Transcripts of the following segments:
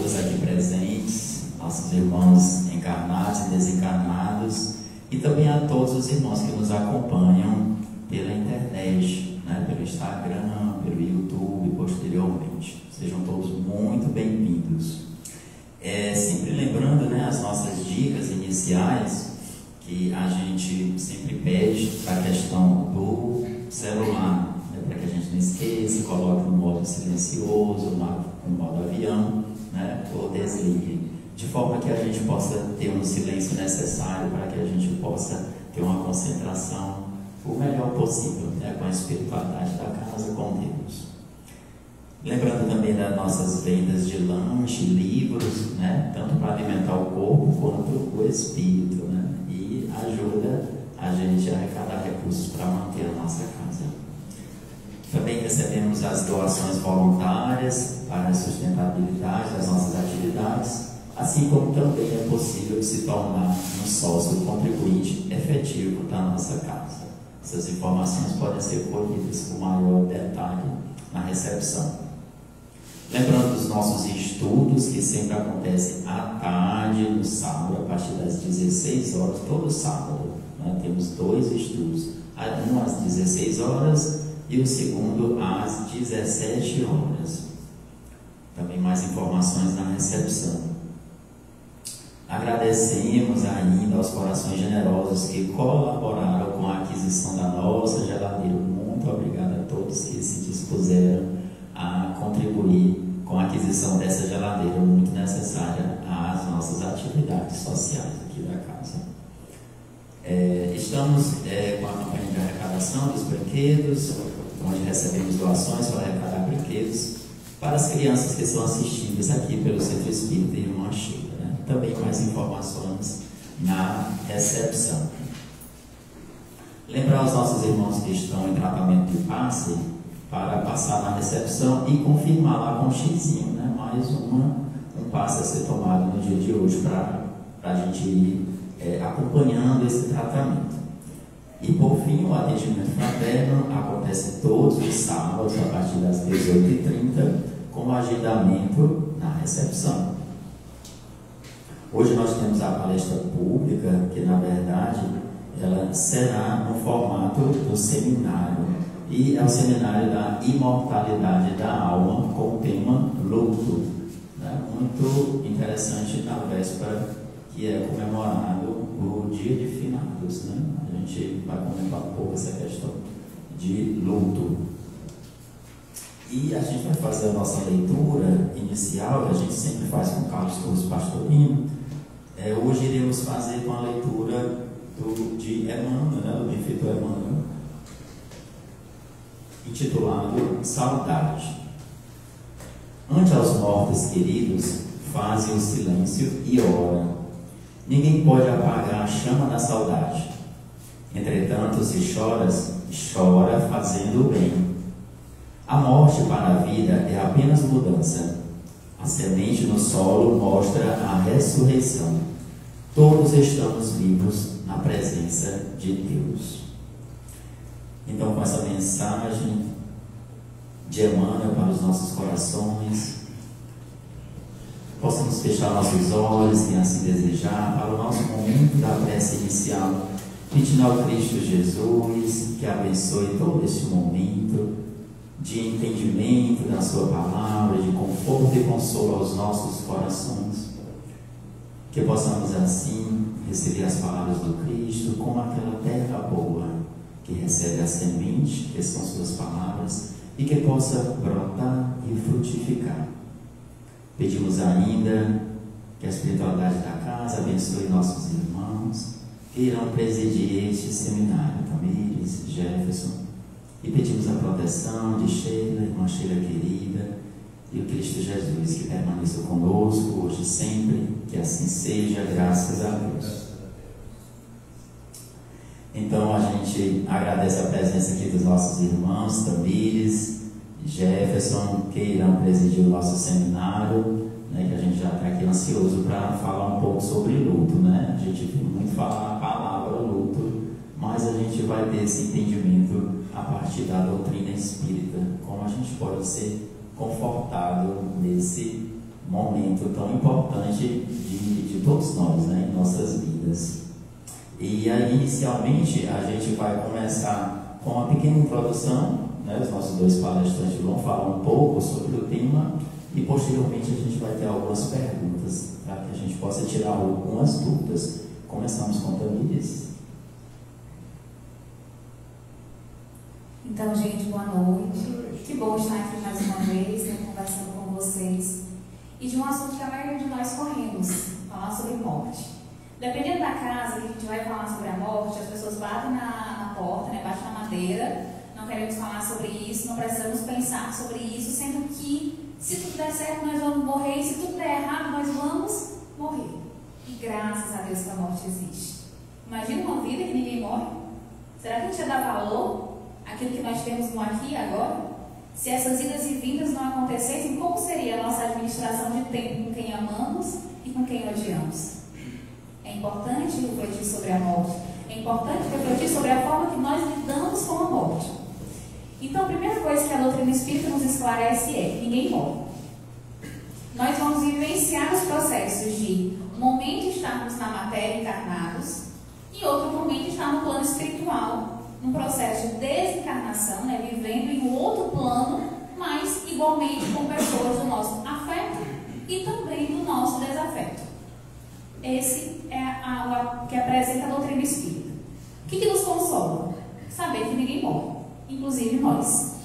todos aqui presentes, nossos irmãos encarnados e desencarnados, e também a todos os irmãos que nos acompanham pela internet, né, pelo Instagram, pelo YouTube, posteriormente. Sejam todos muito bem-vindos. Sempre lembrando, né, as nossas dicas iniciais, que a gente sempre pede para a questão do celular, né, para que a gente não esqueça, coloque no modo silencioso, no modo avião, né, ou desligue, de forma que a gente possa ter um silêncio necessário para que a gente possa ter uma concentração o melhor possível, né, com a espiritualidade da casa, com Deus. Lembrando também das nossas vendas de lanche, livros, né, tanto para alimentar o corpo quanto o espírito, né, e ajuda a gente a arrecadar recursos para manter a nossa casa. Também recebemos as doações voluntárias para a sustentabilidade das nossas atividades, assim como também é possível se tornar um sócio contribuinte efetivo da nossa casa. Essas informações podem ser colhidas com maior detalhe na recepção. Lembrando dos nossos estudos, que sempre acontecem à tarde, no sábado, a partir das 16 horas, todo sábado. Né? Temos 2 estudos, um às 16 horas e o segundo às 17 horas. Também mais informações na recepção. Agradecemos ainda aos corações generosos que colaboraram com a aquisição da nossa geladeira. Muito obrigado a todos que se dispuseram a contribuir com a aquisição dessa geladeira muito necessária às nossas atividades sociais aqui da casa. Estamos com a campanha de arrecadação dos brinquedos, onde recebemos doações para arrecadar brinquedos para as crianças que são assistidas aqui pelo Centro Espírita Irmã Sheila. Também mais informações na recepção. Lembrar aos nossos irmãos que estão em tratamento de passe para passar na recepção e confirmar lá com um xizinho, né? Mais um passe a ser tomado no dia de hoje para a gente ir acompanhando esse tratamento. E por fim, o atendimento fraterno acontece todos os sábados a partir das 18h30 com agendamento na recepção. Hoje nós temos a palestra pública, que na verdade ela será no formato do seminário, e é o seminário da imortalidade da alma com o tema luto, né? Muito interessante na véspera, que é comemorado o dia de finados, né? A gente vai comentar um pouco essa questão de luto. E a gente vai fazer a nossa leitura inicial, que a gente sempre faz com Carlos Torres Pastorino. Hoje iremos fazer com a leitura de Emmanuel, né, do benfeitor Emmanuel, intitulado Saudade. Ante aos mortos queridos, faze o silêncio e ora. Ninguém pode apagar a chama da saudade. Entretanto, se choras, chora fazendo o bem. A morte para a vida é apenas mudança. A semente no solo mostra a ressurreição. Todos estamos vivos na presença de Deus. Então, com essa mensagem de Emmanuel para os nossos corações, possamos fechar nossos olhos, quem assim desejar, para o nosso momento da prece inicial, pedindo ao Cristo Jesus que abençoe todo este momento de entendimento da sua palavra, de conforto e consolo aos nossos corações, que possamos assim receber as palavras do Cristo como aquela terra boa que recebe a semente, que são suas palavras, e que possa brotar e frutificar. Pedimos ainda que a espiritualidade da casa abençoe nossos irmãos que irão presidir este seminário, Tamires, Jefferson, e pedimos a proteção de Sheila, irmã Sheila querida, e o Cristo Jesus, que permaneça conosco hoje e sempre, que assim seja, graças a Deus. Então a gente agradece a presença aqui dos nossos irmãos, Tamires, Jefferson, que irão presidir o nosso seminário, né, que a gente já está aqui ansioso para falar um pouco sobre luto, né? A gente tem muito falar a palavra luto, mas a gente vai ter esse entendimento a partir da doutrina espírita, como a gente pode ser confortado nesse momento tão importante de todos nós, né, em nossas vidas. E aí, inicialmente, a gente vai começar com uma pequena introdução, né, os nossos dois palestrantes vão falar um pouco sobre o tema e posteriormente a gente vai ter algumas perguntas para que a gente possa tirar algumas dúvidas. Começamos com a Tamires. Então, gente, boa noite. Que bom estar aqui mais uma vez, né, conversando com vocês. E de um assunto que a maioria de nós corremos, falar sobre morte. Dependendo da casa que a gente vai falar sobre a morte, as pessoas batem na porta, né, batem na madeira, não queremos falar sobre isso, não precisamos pensar sobre isso, sendo que se tudo der certo nós vamos morrer, e se tudo der errado nós vamos morrer. E graças a Deus que a morte existe. Imagina uma vida que ninguém morre. Será que a gente ia dar valor àquilo que nós temos no aqui e agora? Se essas idas e vindas não acontecessem, como seria a nossa administração de tempo com quem amamos e com quem odiamos? É importante refletir sobre a morte. É importante refletir sobre a forma que nós lidamos com a morte. Então, a primeira coisa que a doutrina espírita nos esclarece é: ninguém morre. Nós vamos vivenciar os processos de um momento estarmos na matéria encarnados e outro momento estar no plano espiritual, num processo de desencarnação, né, vivendo em um outro plano, mas igualmente com pessoas do nosso afeto e também do nosso desafeto. Esse é o que apresenta a doutrina espírita. O que nos consola? Saber que ninguém morre, inclusive nós.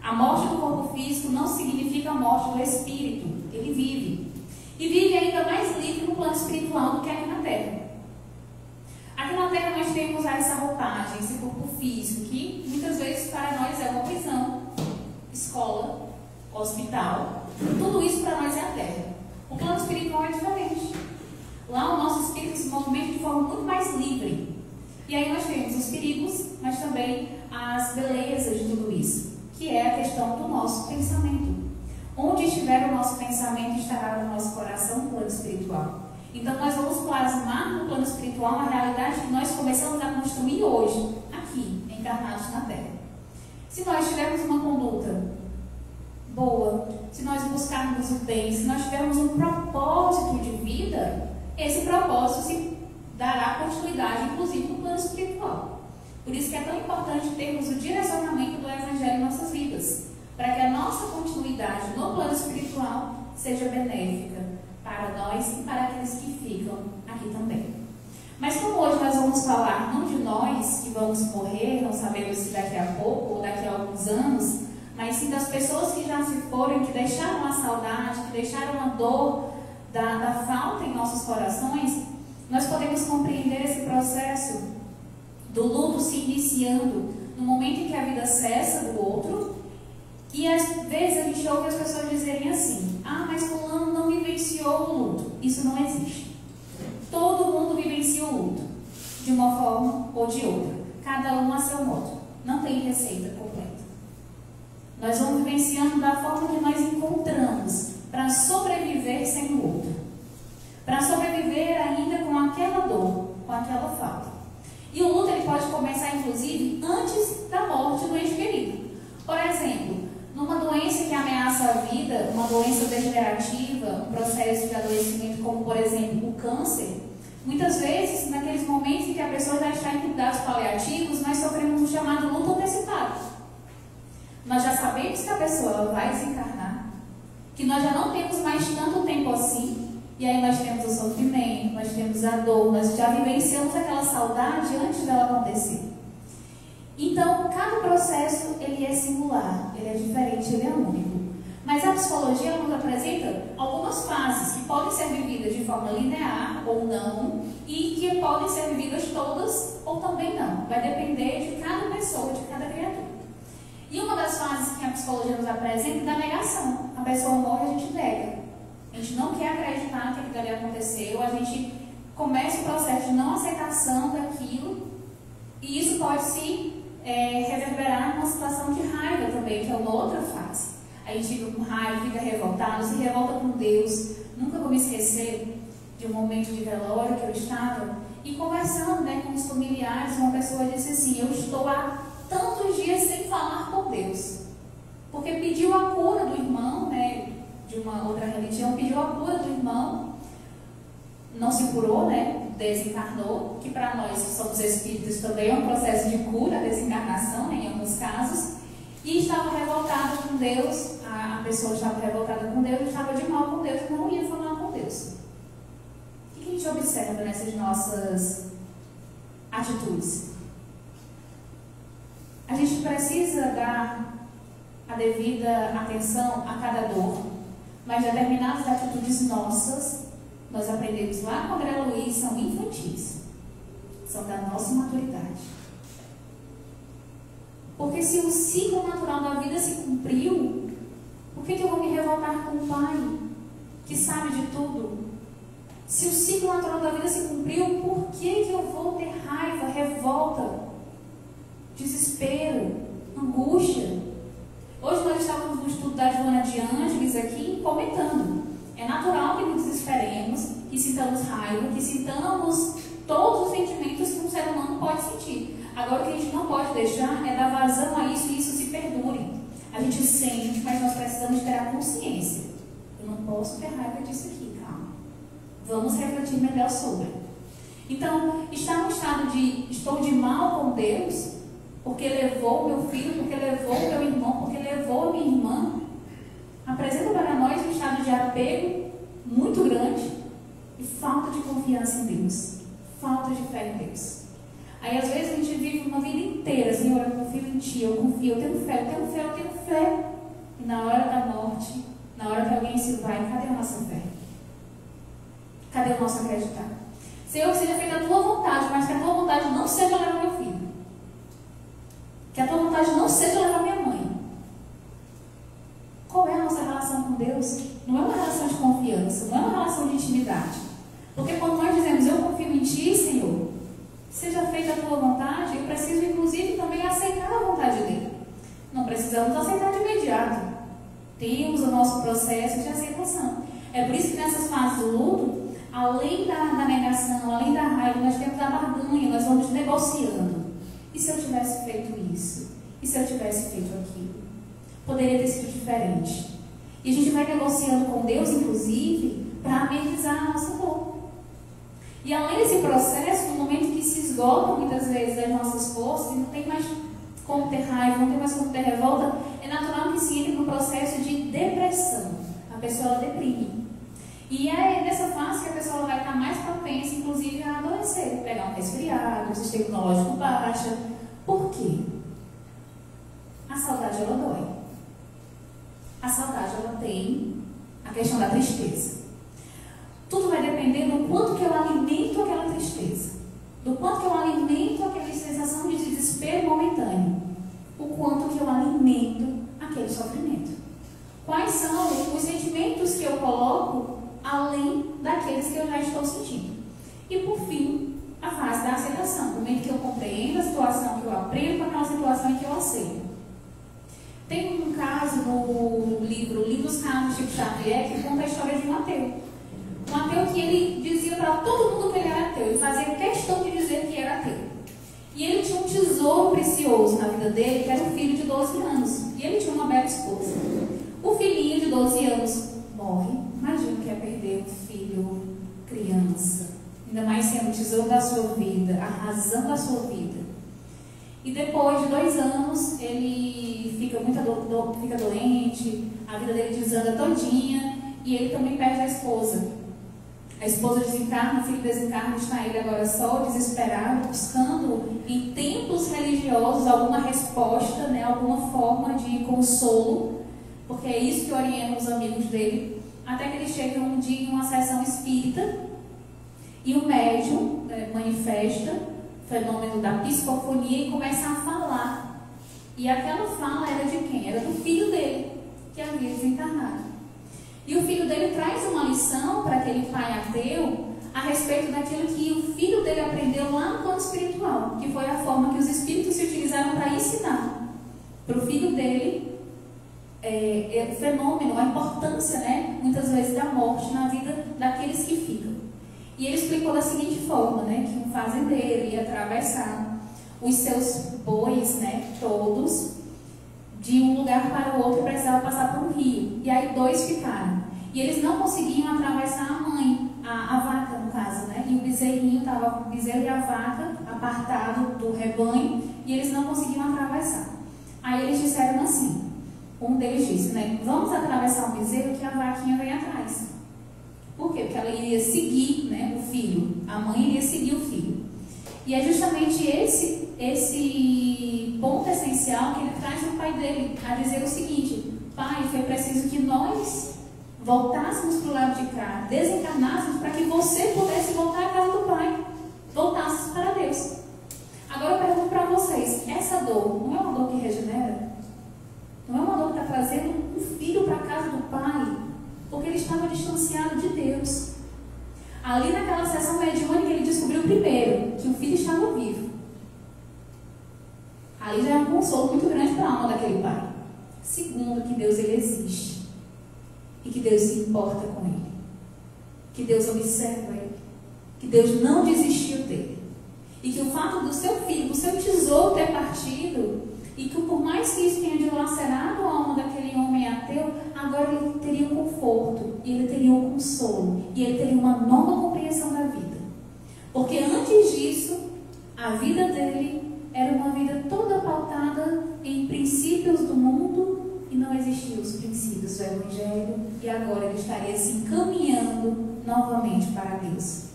A morte do corpo físico não significa a morte do espírito, ele vive. E vive ainda mais livre no plano espiritual do que aqui na Terra. Aqui na Terra nós temos essa roupagem, esse corpo físico, que muitas vezes para nós é uma prisão, escola, hospital. Tudo isso para nós é a Terra. O plano espiritual é diferente. Lá o nosso espírito se movimenta de forma muito mais livre. E aí nós temos os perigos, mas também as belezas de tudo isso, que é a questão do nosso pensamento. Onde estiver o nosso pensamento, estará no nosso coração o plano espiritual. Então nós vamos plasmar no plano espiritual uma realidade que nós começamos a construir hoje, aqui, encarnados na Terra. Se nós tivermos uma conduta boa, se nós buscarmos o bem, se nós tivermos um propósito de vida, esse propósito se dará continuidade, inclusive, no plano espiritual. Por isso que é tão importante termos o direcionamento do Evangelho em nossas vidas, para que a nossa continuidade no plano espiritual seja benéfica para nós e para aqueles que ficam aqui também. Mas como hoje nós vamos falar não de nós que vamos morrer, não sabemos se daqui a pouco ou daqui a alguns anos, mas sim das pessoas que já se foram, que deixaram a saudade, que deixaram a dor da falta em nossos corações, nós podemos compreender esse processo do luto se iniciando no momento em que a vida cessa do outro. E às vezes a gente ouve as pessoas dizerem assim: ah, mas fulano não vivenciou o luto. Isso não existe. Todo mundo vivencia o luto, de uma forma ou de outra, cada um a seu modo. Não tem receita completa. Nós vamos vivenciando da forma que nós encontramos para sobreviver sem o outro, para sobreviver ainda com aquela dor, com aquela falta. E o luto ele pode começar inclusive antes da morte do ente querido. Por exemplo, numa doença que ameaça a vida, uma doença degenerativa, um processo de adoecimento como, por exemplo, o câncer, muitas vezes, naqueles momentos em que a pessoa já está em cuidados paliativos, nós sofremos um chamado luto antecipado. Nós já sabemos que a pessoa vai desencarnar, que nós já não temos mais tanto tempo assim, e aí nós temos o sofrimento, nós temos a dor, nós já vivenciamos aquela saudade antes dela acontecer. Então, cada processo ele é singular, ele é diferente, ele é único. Mas a psicologia nos apresenta algumas fases que podem ser vividas de forma linear ou não, e que podem ser vividas todas ou também não. Vai depender de cada pessoa, de cada criatura. E uma das fases que a psicologia nos apresenta é da negação. A pessoa morre, a gente nega. A gente não quer acreditar que aquilo ali aconteceu, a gente começa o processo de não aceitação daquilo, e isso pode se reverberar numa situação de raiva também, que é uma outra fase. A gente fica com raiva, fica revoltado, se revolta com Deus. Nunca vou me esquecer de um momento de velório que eu estava e conversando, né, com os familiares, uma pessoa disse assim: eu estou há tantos dias sem falar com Deus, porque pediu a cura do irmão, né, de uma outra religião, pediu a cura do irmão, não se curou, né? Desencarnou, que para nós que somos espíritos também é um processo de cura, desencarnação, né, em alguns casos, e estava revoltado com Deus, a pessoa estava revoltada com Deus, estava de mal com Deus, não ia falar com Deus. O que a gente observa nessas nossas atitudes? A gente precisa dar a devida atenção a cada dor, mas determinadas atitudes nossas, nós aprendemos lá com André Luiz, são infantis, são da nossa maturidade. Porque se o ciclo natural da vida se cumpriu, por que eu vou me revoltar com o Pai, que sabe de tudo? Se o ciclo natural da vida se cumpriu, por que eu vou ter raiva, revolta, desespero, angústia? Hoje nós estávamos no estudo da Joana de Ângeles aqui, comentando. É natural que nos desesperemos, que sintamos raiva, que sintamos todos os sentimentos que um ser humano pode sentir. Agora, o que a gente não pode deixar é dar vazão a isso e isso se perdure. A gente sente, mas nós precisamos ter a consciência. Eu não posso ter raiva disso aqui, calma. Vamos refletir melhor sobre. Então, estar no estado de estou de mal com Deus, porque levou o meu filho, porque levou o meu irmão, porque levou a minha irmã, apresenta para nós um estado de apego muito grande e falta de confiança em Deus, falta de fé em Deus. Aí às vezes a gente vive uma vida inteira, Senhor, eu confio em Ti, eu confio, eu tenho fé, eu tenho fé, eu tenho fé. E na hora da morte, na hora que alguém se vai, cadê a nossa fé? Cadê o nosso acreditar? Senhor, que seja feita a Tua vontade, mas que a Tua vontade não seja levar meu filho. Que a Tua vontade não seja levar minha mãe. Qual é a nossa relação com Deus? Não é uma relação de confiança, não é uma relação de intimidade. Porque quando nós dizemos, eu confio em Ti, Senhor, seja feita a Tua vontade, eu preciso inclusive também aceitar a vontade dEle. Não precisamos aceitar de imediato. Temos o nosso processo de aceitação. É por isso que nessas fases do luto, além da negação, além da raiva, nós temos a barganha, nós vamos negociando. E se eu tivesse feito isso? E se eu tivesse feito aquilo? Poderia ter sido diferente. E a gente vai negociando com Deus, inclusive, para amenizar a nossa dor. E além desse processo, no momento que se esgotam muitas vezes as nossas forças, e não tem mais como ter raiva, não tem mais como ter revolta, é natural que se entre no processo de depressão. A pessoa ela deprime. E é nessa fase que a pessoa vai estar mais propensa, inclusive, a adoecer, pegar um resfriado, um sistema imunológico baixa. Por quê? A saudade ela dói. A saudade ela tem a questão da tristeza. Tudo vai depender do quanto que eu alimento aquela tristeza, do quanto que eu alimento aquela sensação de desespero momentâneo, o quanto que eu alimento aquele sofrimento. Quais são os sentimentos que eu coloco além daqueles que eu já estou sentindo? E por fim, a fase da aceitação, no momento que eu compreendo a situação, que eu aprendo com aquela situação e que eu aceito. Tem um caso no livro Lindos Casos de Chico Xavier que conta a história de um ateu. Um ateu que ele dizia para todo mundo que ele era ateu, ele fazia questão de dizer que era ateu. E ele tinha um tesouro precioso na vida dele, que era um filho de 12 anos. E ele tinha uma bela esposa. O filhinho de 12 anos morre. Imagina o que é perder um filho criança. Ainda mais sendo o tesouro da sua vida, a razão da sua vida. E depois de 2 anos, ele fica fica doente, a vida dele desanda todinha, e ele também perde a esposa. A esposa desencarna, o filho desencarna, está ele agora só, desesperado, buscando em templos religiosos alguma resposta, né, alguma forma de consolo, porque é isso que orienta os amigos dele, até que ele chega um dia em uma sessão espírita e o médium manifesta o fenômeno da psicofonia e começa a falar. E aquela fala era de quem? Era do filho dele, que havia desencarnado. E o filho dele traz uma lição para aquele pai ateu a respeito daquilo que o filho dele aprendeu lá no plano espiritual, que foi a forma que os espíritos se utilizaram para ensinar para o filho dele o fenômeno, a importância, né, muitas vezes da morte na vida daqueles que ficam. E ele explicou da seguinte forma, né, que um fazendeiro ia atravessar os seus bois, né, todos, de um lugar para o outro, precisava passar por um rio. E aí 2 ficaram. E eles não conseguiam atravessar a mãe, a vaca no caso, né? E o bezerrinho estava, o bezerro e a vaca apartado do rebanho, e eles não conseguiam atravessar. Aí eles disseram assim, um deles disse, né? Vamos atravessar o bezerro que a vaquinha vem atrás. Por quê? Porque ela iria seguir, né, o filho. A mãe iria seguir o filho. E é justamente esse ponto essencial que ele traz no pai dele, a dizer o seguinte: pai, foi preciso que nós voltássemos para o lado de cá, desencarnássemos para que você pudesse voltar à casa do pai, voltasse para Deus. Agora eu pergunto para vocês, essa dor não é uma dor que regenera? Não é uma dor que está trazendo um filho para a casa do pai? Porque ele estava distanciado de Deus. Ali naquela sessão mediúnica ele descobriu primeiro que o filho estava vivo. Ali já é um consolo muito grande para a alma daquele pai. Segundo, que Deus ele existe. E que Deus se importa com ele. Que Deus observa ele. Que Deus não desistiu dele. E que o fato do seu filho, do seu tesouro ter partido, e que por mais que isso tenha dilacerado a alma daquele homem ateu, agora ele teria um conforto, e ele teria um consolo, e ele teria uma nova compreensão da vida. Porque antes disso, a vida dele era uma vida toda pautada em princípios do mundo, e não existiam os princípios do Evangelho, e agora ele estaria se encaminhando novamente para Deus.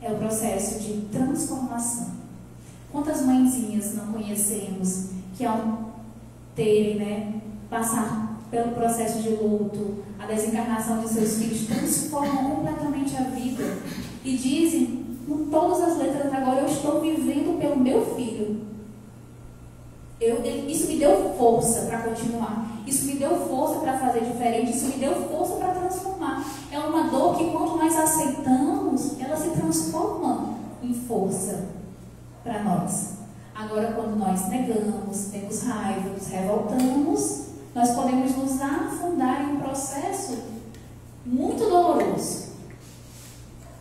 É o processo de transformação. Quantas mãezinhas não conhecemos que ao terem, né, passar pelo processo de luto, a desencarnação de seus filhos, transformam completamente a vida e dizem com todas as letras: agora eu estou vivendo pelo meu filho. Isso me deu força para continuar, isso me deu força para fazer diferente, isso me deu força para transformar. É uma dor que quanto mais aceitamos, ela se transforma em força para nós. Agora, quando nós negamos, temos raiva, nos revoltamos, nós podemos nos afundar em um processo muito doloroso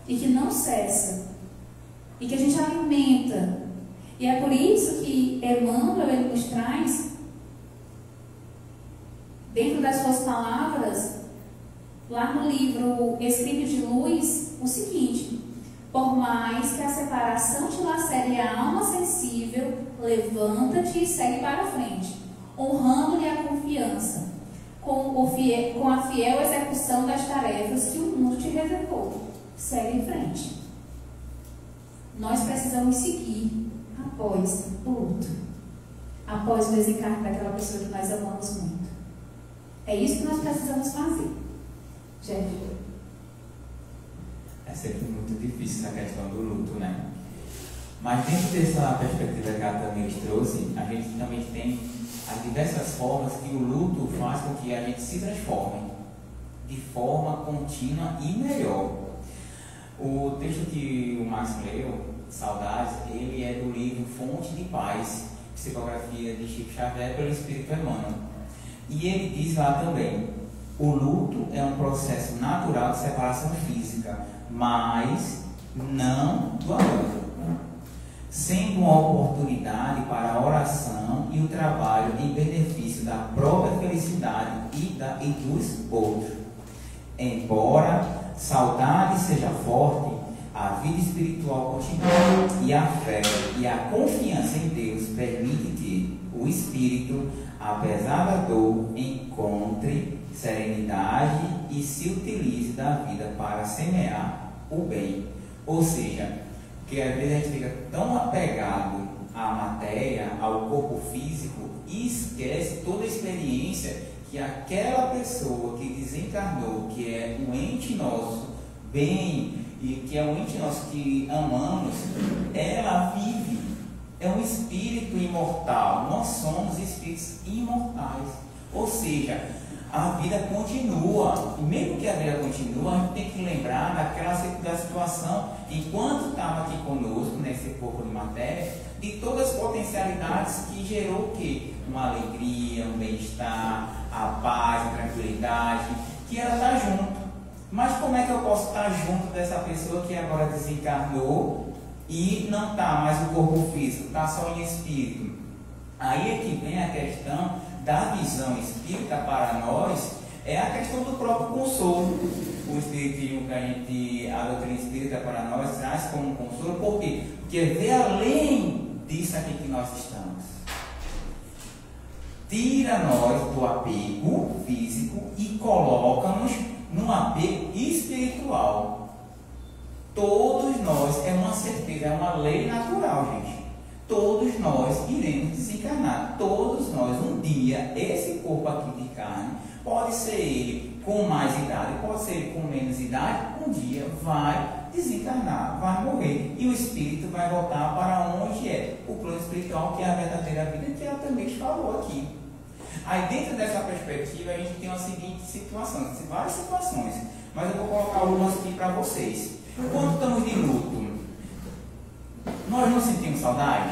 e que não cessa e que a gente alimenta. E é por isso que Emmanuel ele nos traz, dentro das suas palavras, lá no livro Espírito de Luz, o seguinte: por mais que a separação te lacere a alma sensível, levanta-te e segue para frente, honrando-lhe a confiança, com a fiel execução das tarefas que o mundo te reservou. Segue em frente. Nós precisamos seguir após o luto, após o desencarne daquela pessoa que nós amamos muito. É isso que nós precisamos fazer. Gente, é sempre muito difícil essa questão do luto, né? Mas dentro dessa perspectiva que a Tamires trouxe, a gente também tem as diversas formas que o luto faz com que a gente se transforme de forma contínua e melhor. O texto que o Max leu, Saudades, ele é do livro Fonte de Paz, Psicografia de Chico Xavier pelo Espírito Emmanuel. E ele diz lá também: o luto é um processo natural de separação física, mas não do amor, sendo uma oportunidade para a oração e o trabalho em benefício da própria felicidade e dos outros. Embora saudade seja forte, a vida espiritual continua, e a fé e a confiança em Deus permite que o espírito, apesar da dor, encontre serenidade e se utilize da vida para semear o bem. Ou seja, que às vezes a gente fica tão apegado à matéria, ao corpo físico, e esquece toda a experiência que aquela pessoa que desencarnou, que é um ente nosso, bem, e que é um ente nosso que amamos, ela vive. É um espírito imortal. Nós somos espíritos imortais. Ou seja, a vida continua. E mesmo que a vida continue, a gente tem que lembrar da situação, enquanto estava aqui conosco, nesse corpo de matéria, de todas as potencialidades que gerou o quê? Uma alegria, um bem-estar, a paz, a tranquilidade, que ela está junto. Mas como é que eu posso estar junto dessa pessoa que agora desencarnou e não está mais no corpo físico, está só em espírito? Aí é que vem a questão da visão espírita para nós, É a questão do próprio consolo. O Espiritismo, a doutrina espírita para nós traz como um consolo. Por quê? Porque vê além disso aqui que nós estamos. Tira nós do apego físico e coloca-nos num apego espiritual. Todos nós, é uma certeza, é uma lei natural, gente. Todos nós iremos desencarnar. Todos nós, um dia, esse corpo aqui de carne, pode ser ele com mais idade, pode ser ele com menos idade, um dia vai desencarnar, vai morrer. E o espírito vai voltar para onde é o plano espiritual, que é a verdadeira vida, que ela também falou aqui. Aí, dentro dessa perspectiva, a gente tem uma seguinte situação, várias situações, mas eu vou colocar algumas aqui para vocês. Quando estamos de luto, nós não sentimos saudade?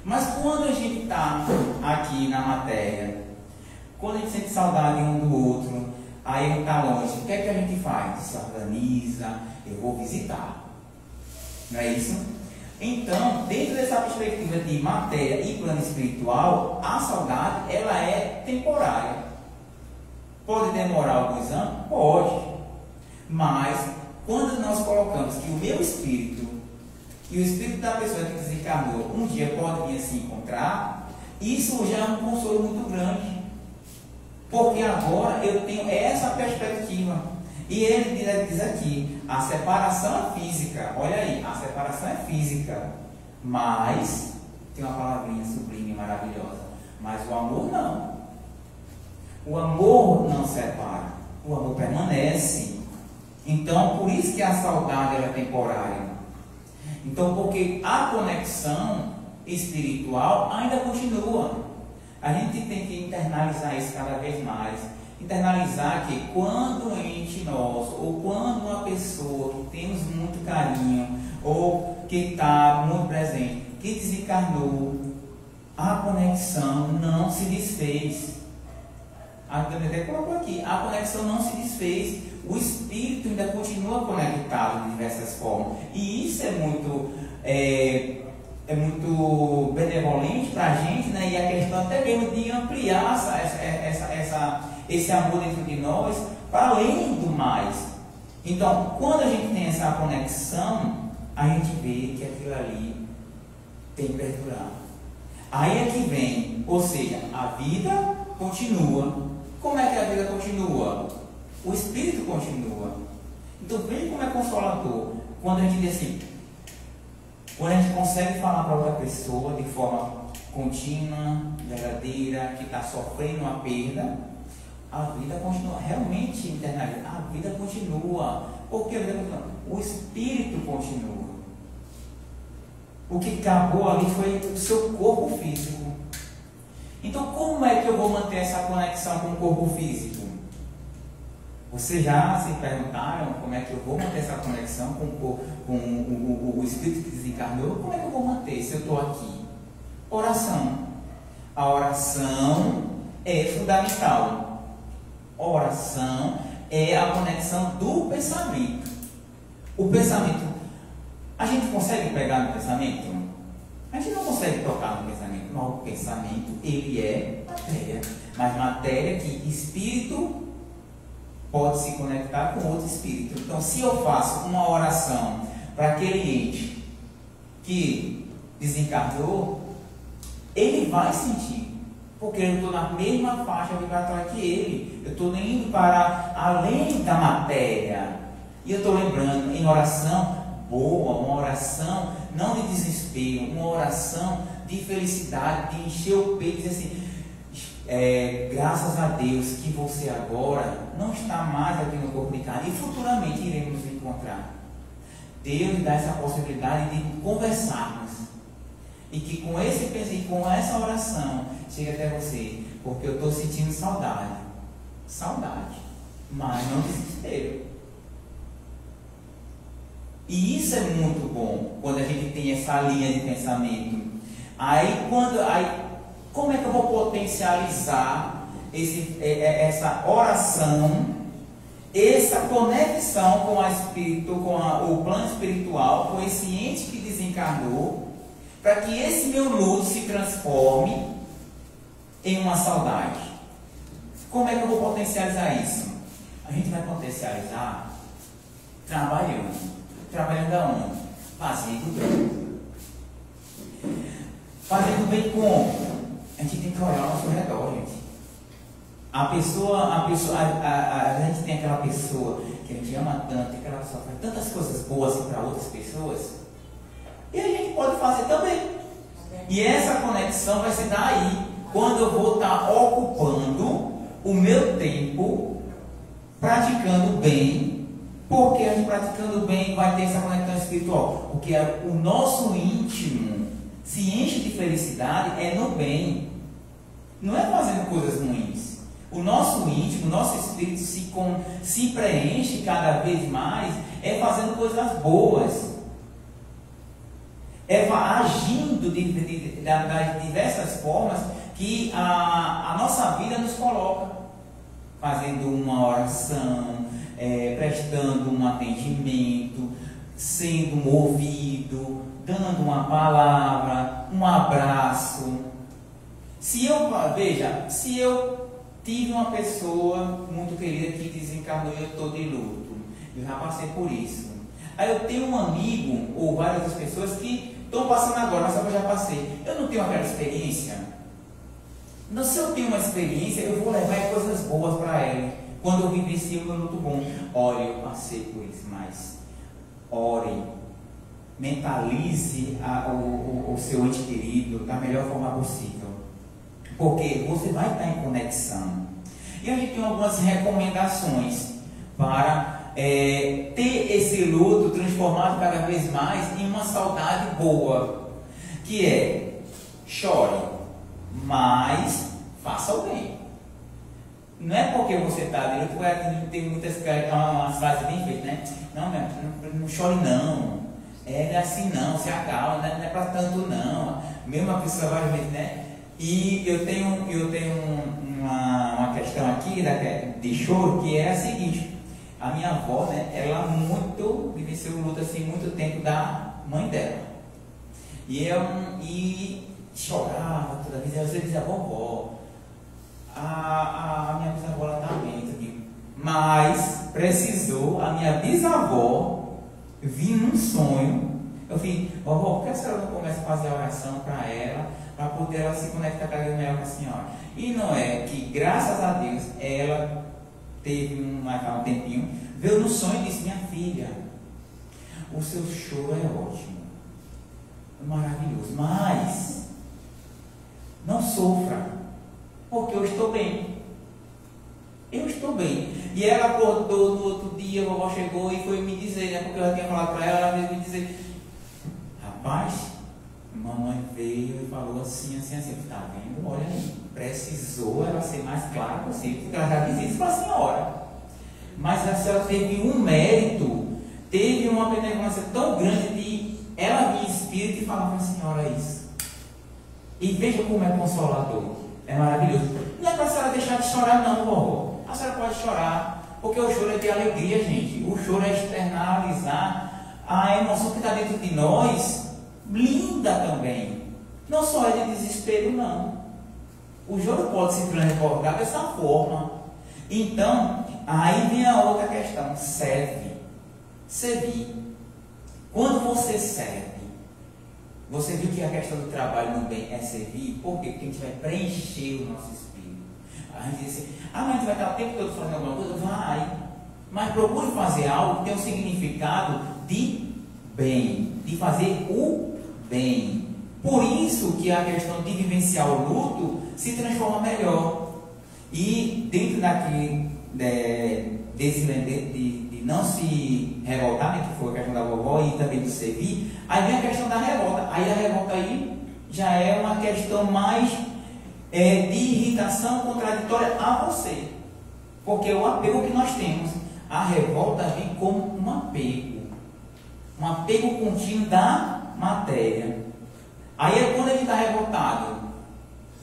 Mas quando a gente está aqui na matéria, quando a gente sente saudade um do outro, aí ele está longe, o que é que a gente faz? Se organiza, eu vou visitar. Não é isso? Então, dentro dessa perspectiva de matéria e plano espiritual, a saudade, ela é temporária. Pode demorar alguns anos? Pode. Mas, quando nós colocamos que o meu espírito e o espírito da pessoa que desencarnou um dia pode vir a se encontrar, isso já é um consolo muito grande. Porque agora eu tenho essa perspectiva. E ele diz aqui, a separação é física. Olha aí, a separação é física. Mas, tem uma palavrinha sublime, maravilhosa. Mas o amor não. O amor não separa. O amor permanece. Então, por isso que a saudade ela é temporária. Então, porque a conexão espiritual ainda continua. A gente tem que internalizar isso cada vez mais. Internalizar que quando um ente nosso, ou quando uma pessoa que temos muito carinho, ou que está muito presente, que desencarnou, a conexão não se desfez. A gente até colocou aqui, a conexão não se desfez. O espírito ainda continua conectado de diversas formas. E isso é muito benevolente para a gente, né? E a questão até mesmo de ampliar esse amor dentro de nós para além do mais. Então, quando a gente tem essa conexão, a gente vê que aquilo ali tem que perdurar. Aí é que vem, ou seja, a vida continua. Como é que a vida continua? O espírito continua. Então, veja como é consolador quando a gente diz assim, quando a gente consegue falar para outra pessoa de forma contínua, verdadeira, que está sofrendo uma perda, a vida continua, realmente internaliza, a vida continua. Por que a vida continua? O espírito continua. O que acabou ali foi o seu corpo físico. Então, como é que eu vou manter essa conexão com o corpo físico? Vocês já se perguntaram como é que eu vou manter essa conexão com o espírito que desencarnou? Como é que eu vou manter se eu estou aqui? Oração. A oração é fundamental. Oração é a conexão do pensamento. O pensamento, a gente consegue pegar no pensamento? A gente não consegue tocar no pensamento. Não, o pensamento, ele é matéria. Mas matéria que espírito pode se conectar com outro espírito. Então, se eu faço uma oração para aquele ente que desencarnou, ele vai sentir, porque eu estou na mesma faixa vibratória que ele. Eu estou indo para além da matéria. E eu estou lembrando, em oração boa, uma oração não de desespero, uma oração de felicidade, de encher o peito e dizer assim, graças a Deus que você agora não está mais aqui no corpo de carne e futuramente iremos nos encontrar. Deus dá essa possibilidade de conversarmos e que com esse pensamento, com essa oração chegue até você, porque eu estou sentindo saudade, mas não desespero. E isso é muito bom quando a gente tem essa linha de pensamento. Como é que eu vou potencializar essa oração, essa conexão com o plano espiritual, com esse ente que desencarnou, para que esse meu luto se transforme em uma saudade? Como é que eu vou potencializar isso? A gente vai potencializar trabalhando. Trabalhando aonde? Fazendo bem. Fazendo bem como? A gente tem que olhar ao nosso redor, gente. A gente tem aquela pessoa que a gente ama tanto, que ela só faz tantas coisas boas para outras pessoas, e a gente pode fazer também. E essa conexão vai se dar aí, quando eu vou estar ocupando o meu tempo praticando bem, porque a gente praticando bem vai ter essa conexão espiritual, porque o nosso íntimo se enche de felicidade é no bem, não é fazendo coisas ruins. O nosso íntimo, o nosso espírito se preenche cada vez mais é fazendo coisas boas, é agindo das diversas formas que a nossa vida nos coloca, fazendo uma oração, prestando um atendimento, sendo um ouvido, dando uma palavra, um abraço. Se eu tive uma pessoa muito querida que desencarnou e eu estou de luto, eu já passei por isso. Aí eu tenho um amigo ou várias das pessoas que estão passando agora, mas eu já passei. Eu não tenho aquela experiência. Então, se eu tenho uma experiência, eu vou levar coisas boas para ela. Quando eu vivencio o meu luto bom, olha, eu passei por isso, mas ore, mentalize o seu ente querido da melhor forma possível, porque você vai estar em conexão. E a gente tem algumas recomendações para ter esse luto transformado cada vez mais em uma saudade boa, que é: chore, mas faça o bem. Não é porque você está de luto, tem muitas frases bem feitas, né? Não chore não, é assim não, se acalma, não é para tanto não. Mesmo a pessoa vai ver, né? E eu tenho uma questão aqui de choro, que é a seguinte: a minha avó, né, ela vivenciou o luto assim muito tempo da mãe dela. E chorava toda vez. Às vezes dizia: vovó, a minha bisavó ela está bem, mas precisou a minha bisavó vir num sonho. Eu falei: vovó, por que a senhora não começa a fazer a oração para ela, para poder ela se conectar cada vez melhor com a senhora? E não é que, graças a Deus, ela teve um tempinho, veio no sonho e disse: minha filha, o seu choro é ótimo, maravilhoso, mas não sofra, porque eu estou bem. Eu estou bem. E ela acordou no outro dia, a vovó chegou e foi me dizer, né, porque eu já tinha falado para ela, ela veio me dizer: rapaz, mamãe veio e falou assim, está vendo? Olha aí, precisou ela ser mais clara possível, porque ela já dizia isso para a senhora. Mas a senhora teve um mérito, teve uma benevolência tão grande de ela vir em espírito e falar para a senhora isso. E veja como é consolador, é maravilhoso. Não é para a senhora deixar de chorar não, vovó. A senhora pode chorar, porque o choro é de alegria, gente. O choro é externalizar a emoção que está dentro de nós, linda também. Não só é de desespero, não. O choro pode se transbordar dessa forma. Então, aí vem a outra questão: servir. Quando você serve, você viu que a questão do trabalho no bem é servir? Por quê? Porque a gente vai preencher o nosso espírito. A gente diz assim: mas a gente vai estar o tempo todo fazendo alguma coisa? Vai. Mas procure fazer algo que tem um significado de bem, de fazer o bem. Por isso que a questão de vivenciar o luto se transforma melhor. E dentro daqui, de não se revoltar, né, que foi a questão da vovó, e também do servir, aí vem a questão da revolta. Aí a revolta aí já é uma questão mais de irritação contraditória a você. Porque o apego que nós temos, a revolta vem como um apego contínuo da matéria. Aí é quando a gente está revoltado,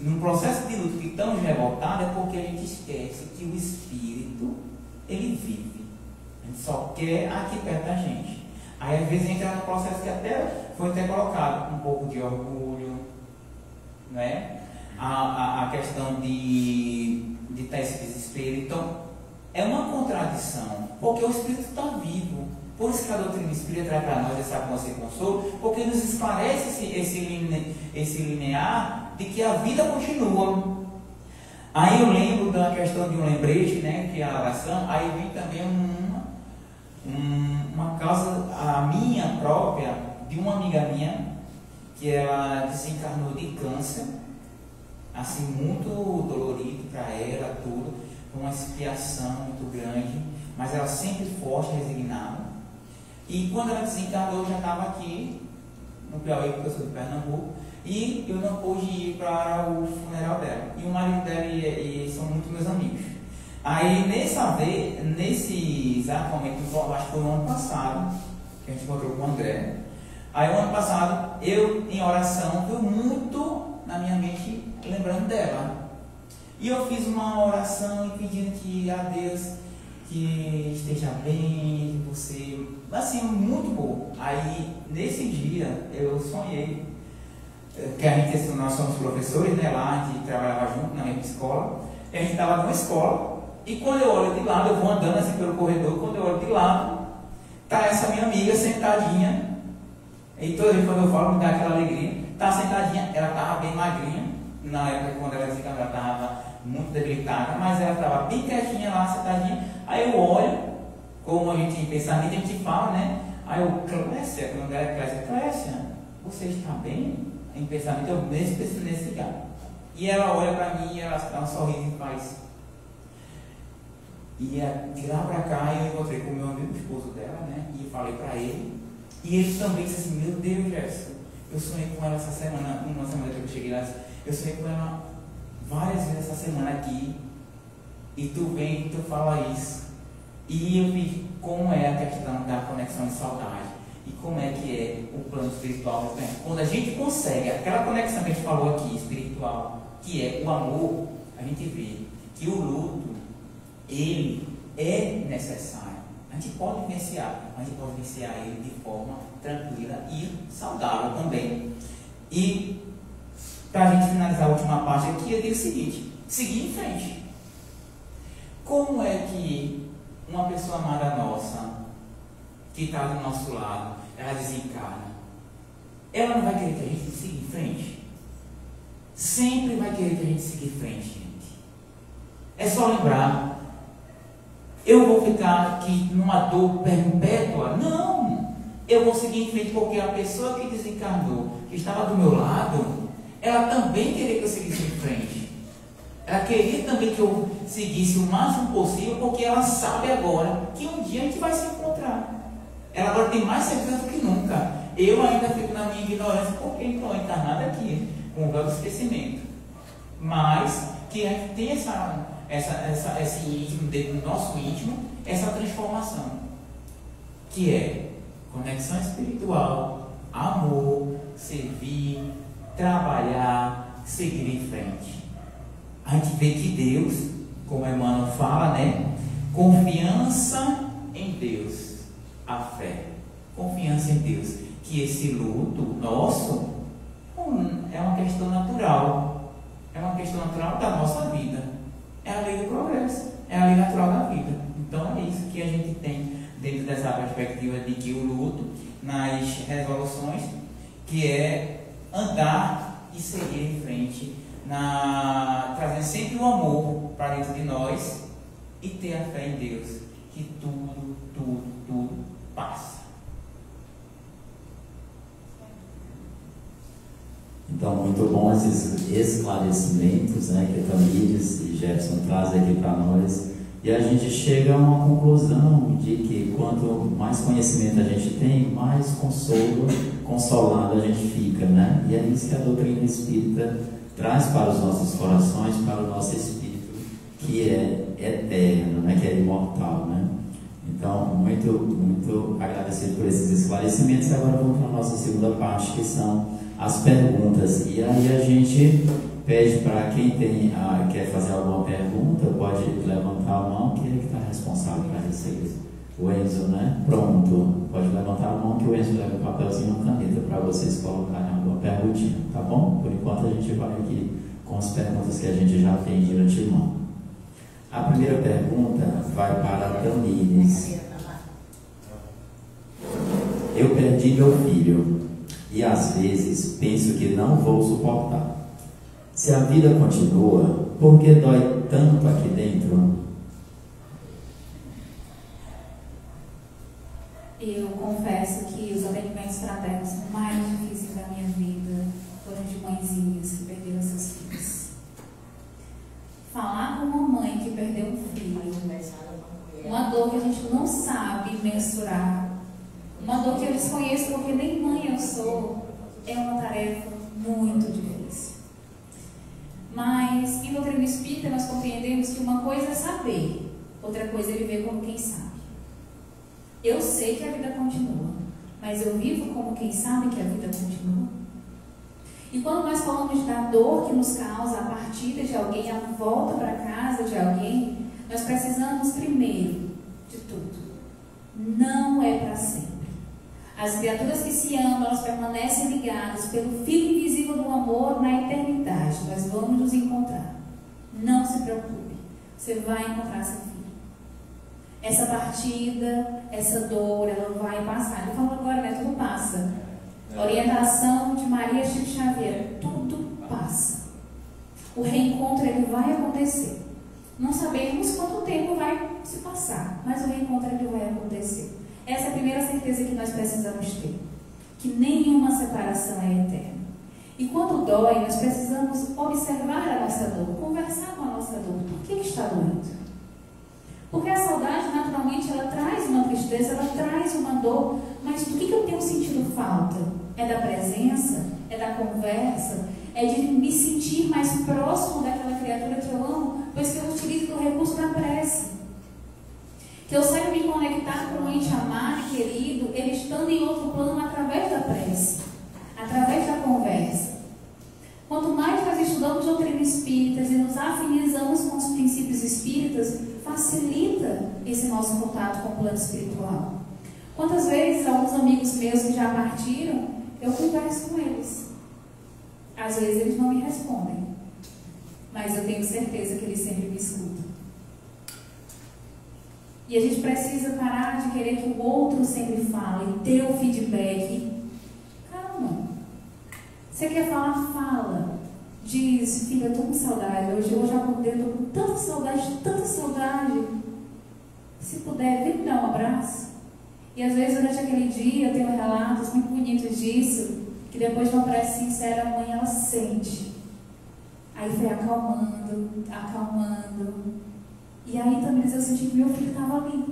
num processo de luto que estamos revoltados, é porque a gente esquece que o espírito, ele vive. A gente só quer aqui perto da gente. Aí às vezes entra no processo que até foi colocado um pouco de orgulho, né? A questão de estar esse desespero. Então, é uma contradição, porque o Espírito está vivo. Por isso que a doutrina espírita traz para nós essa consciência e consolo, porque nos esclarece esse linear de que a vida continua. Aí eu lembro da questão de um lembrete, né, que é a oração. Aí vem também uma causa, a minha própria, de uma amiga minha, que ela desencarnou de câncer, assim, muito dolorido para ela, tudo, uma expiação muito grande, mas ela sempre forte, resignada. E quando ela desencarnou, eu já estava aqui no Piauí, porque eu sou de Pernambuco, e eu não pude ir para o funeral dela. E o marido dela e são muito meus amigos. Aí nesse exato momento, acho que foi no ano passado, que a gente encontrou com o André. Aí o ano passado, eu em oração, veio muito na minha mente lembrando dela. E eu fiz uma oração e pedindo que a Deus que esteja bem, que você, assim, muito bom. Aí nesse dia eu sonhei que nós somos professores, né, lá, a gente trabalhava junto na mesma escola, e a gente estava numa escola, e quando eu olho de lado, eu vou andando assim pelo corredor, quando eu olho de lado, tá essa minha amiga sentadinha, e toda vez quando eu falo, me dá aquela alegria, tá sentadinha, ela estava bem magrinha, na época quando ela desencarnou, ela estava muito debilitada, mas ela estava bem quietinha lá, sentadinha. Aí eu olho, como a gente em pensamento, a gente fala, né, aí eu, Clécia, quando ela é Clécia, você está bem? Em pensamento, eu mesmo pensei nesse lugar. E ela olha para mim, ela dá um sorriso e faz. E de lá para cá eu encontrei com o meu amigo, o esposo dela, né? E falei para ele. E ele também disse assim: meu Deus, Gerson, eu sonhei com ela essa semana, uma semana que eu cheguei lá, eu sonhei com ela várias vezes essa semana aqui. E tu vem e tu fala isso. E eu vi como é a questão da conexão de saudade. E como é que é o plano espiritual? Quando a gente consegue aquela conexão que a gente falou aqui, espiritual, que é o amor, a gente vê que o luto, ele é necessário. A gente pode vivenciar, mas a gente pode vivenciar ele de forma tranquila e saudável também. E para a gente finalizar a última parte aqui, eu digo o seguinte: seguir em frente. Como é que uma pessoa amada nossa, que está do nosso lado, ela desencarna, ela não vai querer que a gente siga em frente? Sempre vai querer que a gente siga em frente, gente. É só lembrar, eu vou ficar aqui numa dor perpétua? Não! Eu vou seguir em frente porque a pessoa que desencarnou, que estava do meu lado, ela também queria que eu seguisse em frente. Ela queria também que eu seguisse o máximo possível, porque ela sabe agora que um dia a gente vai se encontrar. Ela agora tem mais certeza do que nunca. Eu ainda fico na minha ignorância, porque estou encarnada aqui, com o véu do esquecimento. Mas que a gente tem esse íntimo, dentro do nosso íntimo, essa transformação, que é conexão espiritual, amor, servir, trabalhar, seguir em frente. A gente vê que Deus, como Emmanuel fala, né? Confiança em Deus, a fé, confiança em Deus, que esse luto nosso é uma questão natural, é uma questão natural da nossa vida, é a lei do progresso, é a lei natural da vida. Então é isso que a gente tem dentro dessa perspectiva de que o luto, nas resoluções, que é andar e seguir em frente, trazendo sempre o amor para dentro de nós e ter a fé em Deus, que tudo passa. Então, muito bom esses esclarecimentos, né, que a Tamires e Gerson trazem aqui para nós. E a gente chega a uma conclusão de que quanto mais conhecimento a gente tem, mais consolado a gente fica, né? E é isso que a doutrina espírita traz para os nossos corações, para o nosso espírito, que é eterno, né? Que é imortal, né? Então, muito agradecido por esses esclarecimentos. Agora vamos para a nossa segunda parte, que são as perguntas. E aí a gente pede para quem quer fazer alguma pergunta, pode levantar a mão, que ele que está responsável para receber. O Enzo, né? Pronto. Pode levantar a mão que o Enzo leva um papelzinho e uma caneta para vocês colocarem alguma perguntinha, tá bom? Por enquanto a gente vai aqui com as perguntas que a gente já tem de antemão. A primeira pergunta vai para a Tamires. Eu perdi meu filho e às vezes penso que não vou suportar. Se a vida continua, por que dói tanto aqui dentro? Eu confesso que os atendimentos fraternos mais difíceis da minha vida foram de mãezinhas que perderam seus filhos. Falar com uma mãe que perdeu um filho, uma dor que a gente não sabe mensurar, uma dor que eu desconheço porque nem mãe eu sou, é uma tarefa muito difícil. Mas em doutrina espírita nós compreendemos que uma coisa é saber, outra coisa é viver como quem sabe. Eu sei que a vida continua, mas eu vivo como quem sabe que a vida continua. E quando nós falamos da dor que nos causa a partida de alguém, a volta para casa de alguém, nós precisamos primeiro de tudo. Não é para sempre. As criaturas que se amam, elas permanecem ligadas pelo fio invisível do amor na eternidade. Nós vamos nos encontrar. Não se preocupe. Você vai encontrar seu filho. Essa partida, essa dor, ela vai passar. Eu falo agora, né? Tudo passa. Orientação de Maria Chico Xavier. Tudo passa. O reencontro, ele vai acontecer. Não sabemos quanto tempo vai se passar, mas o reencontro, ele vai acontecer. Essa é a primeira certeza que nós precisamos ter. Que nenhuma separação é eterna. E quando dói, nós precisamos observar a nossa dor, conversar com a nossa dor. Por que está doendo? Porque a saudade, naturalmente, ela traz uma tristeza, ela traz uma dor. Mas do que eu tenho sentido falta? É da presença? É da conversa? É de me sentir mais próximo daquela criatura que eu amo? Pois que eu utilizo o recurso da prece. Que eu saiba me conectar com um ente amado e querido, ele estando em outro plano através da prece, através da conversa. Quanto mais nós estudamos doutrina espírita e nos afinizamos com os princípios espíritas, facilita esse nosso contato com o plano espiritual. Quantas vezes alguns amigos meus que já partiram, eu converso com eles. Às vezes eles não me respondem, mas eu tenho certeza que eles sempre me escutam. E a gente precisa parar de querer que o outro sempre fale, ter o feedback. Calma. Você quer falar? Fala. Diz, filha, eu estou com saudade. Hoje eu acordei, eu estou com tanta saudade, tanta saudade. Se puder, vem me dar um abraço. E às vezes durante aquele dia eu tenho relatos muito bonitos disso, que depois de uma prece sincera, a mãe ela sente. Aí foi acalmando, acalmando. E aí também eu senti que meu filho estava ali.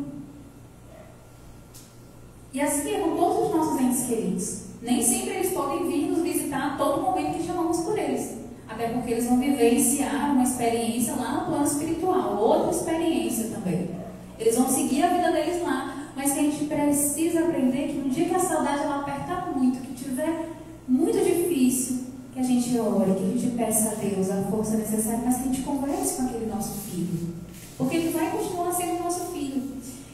E assim é com todos os nossos entes queridos. Nem sempre eles podem vir nos visitar a todo momento que chamamos por eles. Até porque eles vão vivenciar uma experiência lá no plano espiritual. Outra experiência também. Eles vão seguir a vida deles lá. Mas que a gente precisa aprender que no dia que a saudade ela apertar muito, que tiver muito difícil, que a gente ore, que a gente peça a Deus a força necessária, mas que a gente converse com aquele nosso filho. Porque ele vai continuar sendo nosso filho.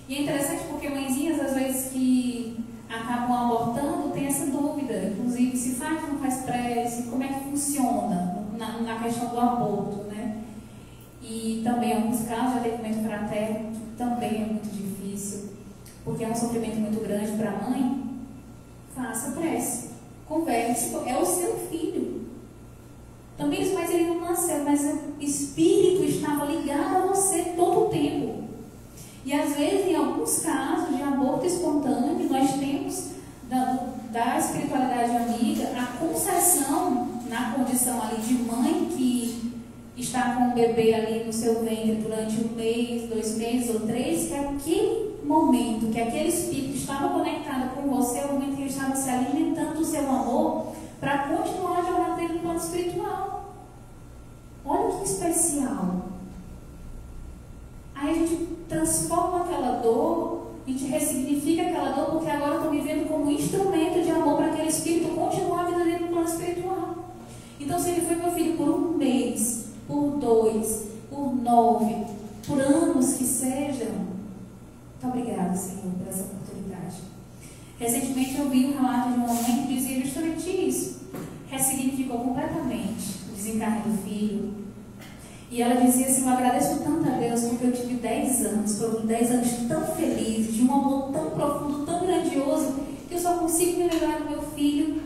E é interessante porque mãezinhas, às vezes, que acabam abortando, tem essa dúvida. Inclusive, se faz ou não faz prece, como é que funciona na questão do aborto, né? E também, em alguns casos, de atendimento fraterno, também é muito difícil. Porque é um sofrimento muito grande para a mãe. Faça prece. Converse. É o seu filho. Também, mas ele não nasceu, mas o espírito estava ligado a você todo o tempo. E às vezes, em alguns casos de aborto espontâneo, nós temos da espiritualidade amiga a concessão na condição ali de mãe que está com o bebê ali no seu ventre durante 1 mês, 2 meses ou 3, que aquele momento, que aquele espírito estava conectado com você, o momento que ele estava se alimentando do seu amor, para continuar a jornada dele no plano espiritual. Olha que especial. Aí a gente transforma aquela dor, a gente ressignifica aquela dor, porque agora eu estou me vendo como instrumento de amor para aquele espírito continuar a vida dele no plano espiritual. Então, se ele foi meu filho por 1 mês, por 2, por 9, por anos que sejam, muito obrigada, Senhor, por essa oportunidade. Recentemente eu vi um relato de uma mãe que dizia justamente isso. Ressignificou completamente o desencarne do filho. E ela dizia assim: eu agradeço tanto a Deus porque eu tive 10 anos, foram 10 anos tão felizes, de um amor tão profundo, tão grandioso, que eu só consigo me lembrar do meu filho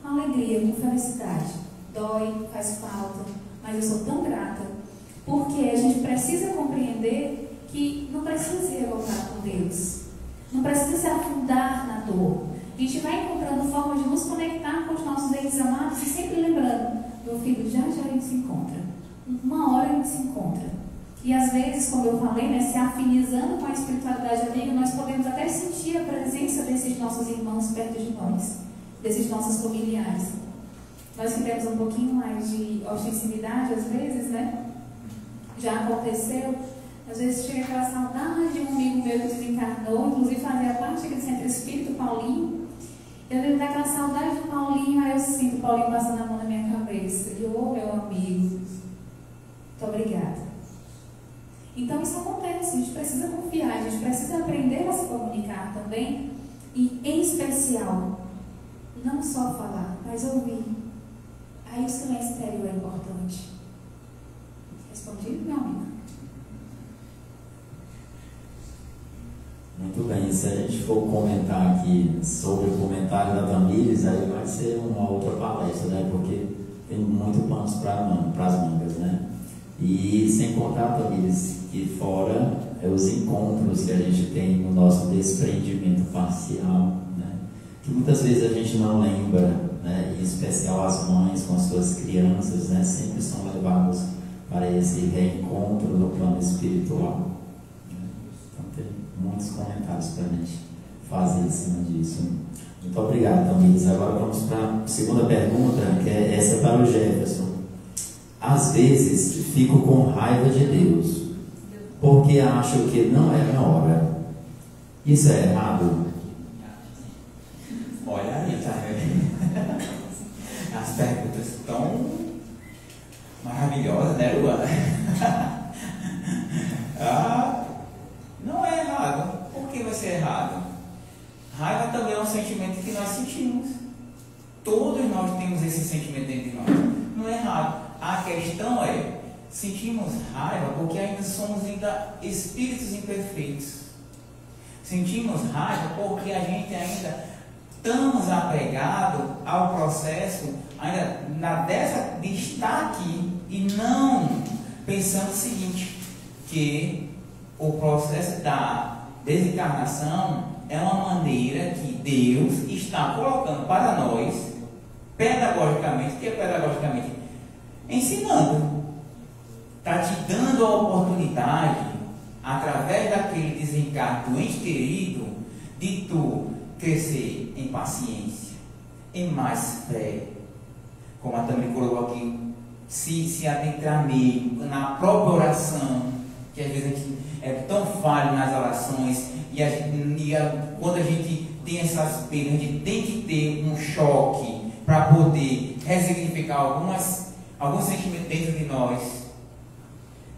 com alegria, com felicidade. Dói, faz falta, mas eu sou tão grata, porque a gente precisa compreender que não precisa se revoltar com Deus, não precisa se afundar na dor. A gente vai encontrando formas de nos conectar com os nossos entes amados e sempre lembrando: meu filho, já já a gente se encontra. Uma hora a gente se encontra. E às vezes, como eu falei, né, se afinizando com a espiritualidade amiga, nós podemos até sentir a presença desses nossos irmãos perto de nós, desses nossos familiares. Nós que temos um pouquinho mais de ostensividade, às vezes, né? Já aconteceu. Às vezes chega aquela saudade de um amigo meu que desencarnou, inclusive fazia parte daquele centro espírita, Paulinho. Eu lembro daquela saudade do Paulinho, aí eu sinto o Paulinho passando a mão na minha cabeça. E eu, ô meu amigo, muito obrigada. Então isso acontece, a gente precisa confiar, a gente precisa aprender a se comunicar também. E em especial, não só falar, mas ouvir. Aí o silêncio interior é importante. Respondido, meu amigo? Muito bem, se a gente for comentar aqui sobre o comentário da Tamires, aí vai ser uma outra palestra, né? Porque tem muito panos para as mangas, né? E sem contar, Tamires, que fora os encontros que a gente tem no nosso desprendimento parcial, né? Que muitas vezes a gente não lembra, né? Em especial as mães com as suas crianças, né? Sempre são levados para esse reencontro no plano espiritual. Então tem muitos comentários para a gente fazer em cima disso. Muito obrigado, Tamires. Agora vamos para a segunda pergunta, que é essa para o Jefferson. Às vezes fico com raiva de Deus, porque acho que não é a hora. Isso é errado? Olha aí, tá vendo? As perguntas tão maravilhosas, né, Luana? Não é errado. Por que vai ser errado? Raiva também é um sentimento que nós sentimos. Todos nós temos esse sentimento dentro de nós. Não é errado. A questão é, sentimos raiva porque ainda somos espíritos imperfeitos. Sentimos raiva porque a gente ainda estamos apegados ao processo ainda de estar aqui e não pensando o seguinte, que o processo da desencarnação é uma maneira que Deus está colocando para nós, pedagogicamente, que é pedagogicamente ensinando, está te dando a oportunidade, através daquele desencarne do ente querido, de tu crescer em paciência, em mais fé, como a Tamiri colocou aqui, se adentrar mesmo na própria oração, que às vezes a gente é tão falho nas orações, quando a gente tem essas perdas, a gente tem que ter um choque para poder ressignificar alguns sentimentos dentro de nós.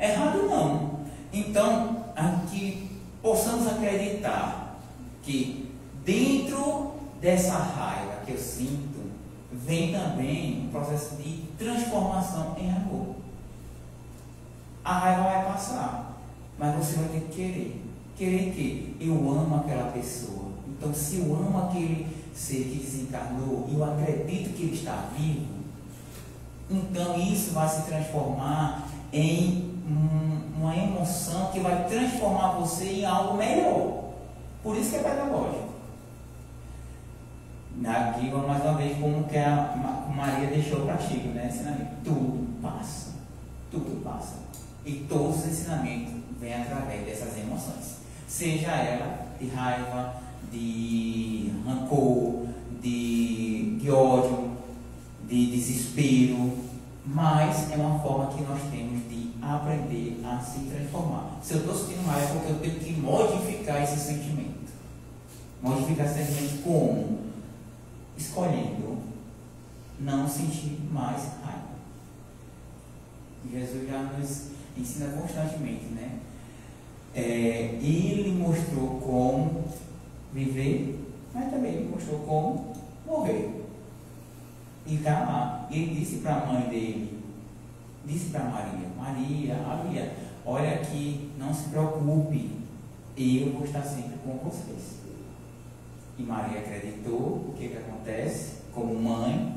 Errado não. Então, que possamos acreditar que dentro dessa raiva que eu sinto, vem também um processo de transformação em amor. A raiva vai passar, mas você vai ter que querer. Querer que eu amo aquela pessoa. Então, se eu amo aquele ser que desencarnou, eu acredito que ele está vivo, então isso vai se transformar em uma emoção que vai transformar você em algo melhor. Por isso que é pedagógico. Aqui, mais uma vez, como que a Maria deixou para Chico, né? Ensinamento. Tudo passa. Tudo passa. E todos os ensinamentos vêm através dessas emoções. Seja ela de raiva, de rancor, de ódio, de desespero, mas é uma forma que nós temos de aprender a se transformar. Se eu estou sentindo raiva, é porque eu tenho que modificar esse sentimento. Modificar esse sentimento como? Escolhendo não sentir mais raiva. Jesus já nos ensina constantemente, né? Ele mostrou como viver, mas também ele mostrou como morrer. E está lá. Ele disse para a mãe dele, disse para Maria: Maria, olha aqui, não se preocupe, eu vou estar sempre com vocês. E Maria acreditou. O que acontece? Como mãe,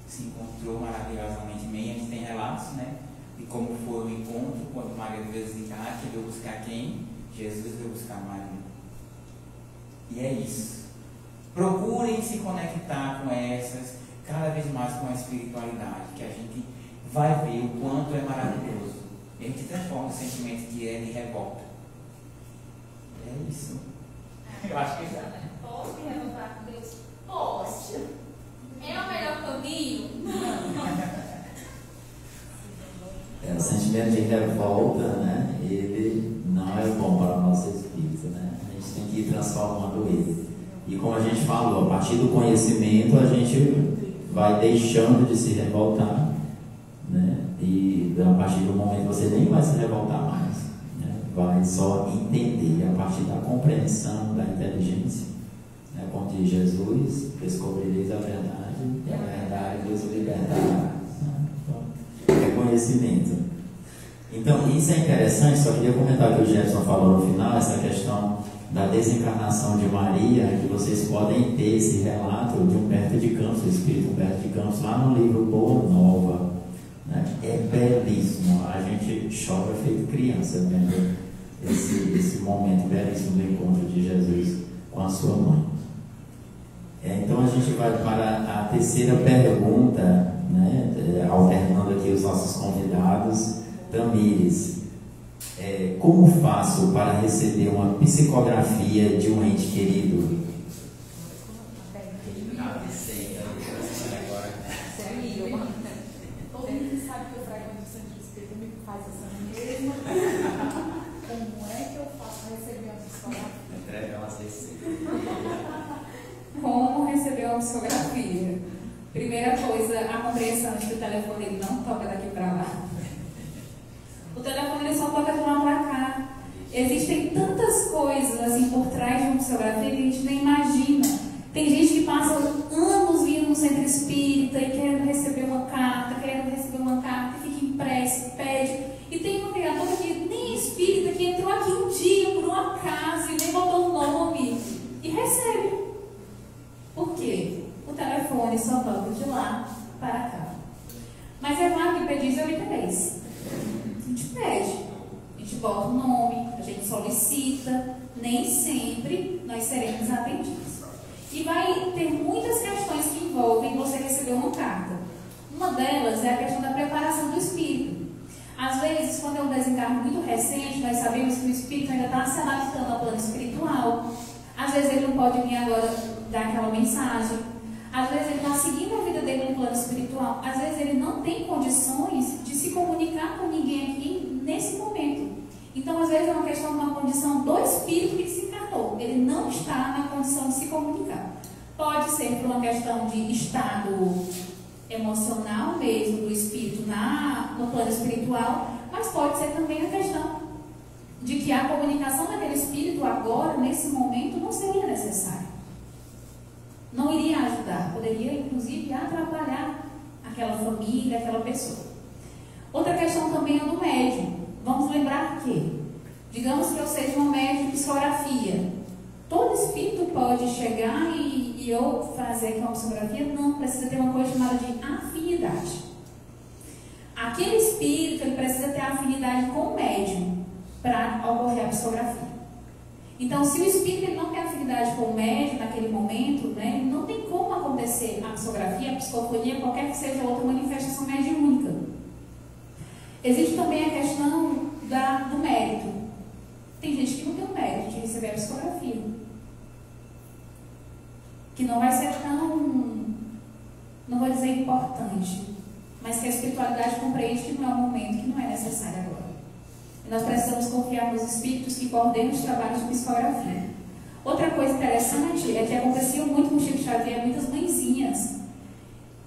se encontrou maravilhosamente bem. A gente tem relatos, né, de como foi o encontro, quando Maria veio visitar, que veio buscar quem? Jesus veio buscar Maria. E é isso. Procurem se conectar com essas, cada vez mais com a espiritualidade, que a gente vai ver o quanto é maravilhoso. E a gente transforma o sentimento que é de revolta. É isso. Eu acho que já. Posso me revoltar com Deus? Posso. É o melhor caminho? O sentimento de revolta, né, ele não é bom para o nosso espírito, né? A gente tem que ir transformando ele. E como a gente falou, a partir do conhecimento a gente vai deixando de se revoltar, né? E a partir do momento você nem vai se revoltar mais, né? Vai só entender a partir da compreensão, da inteligência, né? Como diz Jesus: descobrireis a verdade e a verdade vos libertará. É conhecimento. Então isso é interessante. Só queria comentar o que o Jefferson falou no final, essa questão da desencarnação de Maria, que vocês podem ter esse relato de Humberto de Campos, o espírito Humberto de Campos, lá no livro Boa Nova, né? É belíssimo, a gente chora feito criança vendo esse momento belíssimo do encontro de Jesus com a sua mãe. Então a gente vai para a terceira pergunta, né? Alternando aqui os nossos convidados. Tamires, como faço para receber uma psicografia de um ente querido? Todo mundo sabe que eu frequento o Centro Espírita, me faz essa mesma. Como é que eu faço para receber uma psicografia? Entrega uma receita. Como receber uma psicografia? Primeira coisa, a compreensão de que o telefone ele não toca daqui para lá. O telefone ele só toca de lá para cá. Existem tantas coisas assim por trás de uma psicografia que a gente nem imagina. Tem gente que passa anos vindo no centro espírita e querendo receber uma carta, e fica impresso, pede. E tem uma criatura que nem é espírita, que entrou aqui um dia por um acaso e nem botou o nome e recebe. Por quê? O telefone só toca de lá para cá. Mas é claro que pedis obtereis. A gente pede, a gente bota o nome, a gente solicita, nem sempre nós seremos atendidos. E vai ter muitas questões que envolvem você receber uma carta. Uma delas é a questão da preparação do espírito. Às vezes, quando é um desencarne muito recente, nós sabemos que o espírito ainda está se adaptando ao plano espiritual. Às vezes ele não pode vir agora dar aquela mensagem. Às vezes ele está seguindo a vida dele no plano espiritual. Às vezes ele não tem condições de se comunicar com ninguém aqui nesse momento. Então, às vezes é uma questão de uma condição do espírito que desencarnou. Ele não está na condição de se comunicar. Pode ser por uma questão de estado emocional mesmo do espírito no plano espiritual, mas pode ser também a questão de que a comunicação daquele espírito agora, nesse momento, não seria necessária. Não iria ajudar, poderia inclusive atrapalhar aquela família, aquela pessoa. Outra questão também é do médium. Vamos lembrar que, digamos que eu seja uma médium de psicografia. Todo espírito pode chegar e eu fazer uma psicografia? Não, precisa ter uma coisa chamada de afinidade. Aquele espírito ele precisa ter afinidade com o médium para ocorrer a psicografia. Então, se o espírito ele não tem afinidade com o médium naquele momento, né, não tem como acontecer a psicografia, a psicofonia, qualquer que seja outra manifestação mediúnica. Existe também a questão do mérito. Tem gente que não tem o mérito de receber a psicografia, que não vai ser tão, não vou dizer importante, mas que a espiritualidade compreende que não é o momento, que não é necessário agora. E nós precisamos confiar nos espíritos que coordenam os trabalhos de psicografia. Outra coisa interessante é que acontecia muito com Chico Xavier, muitas mãezinhas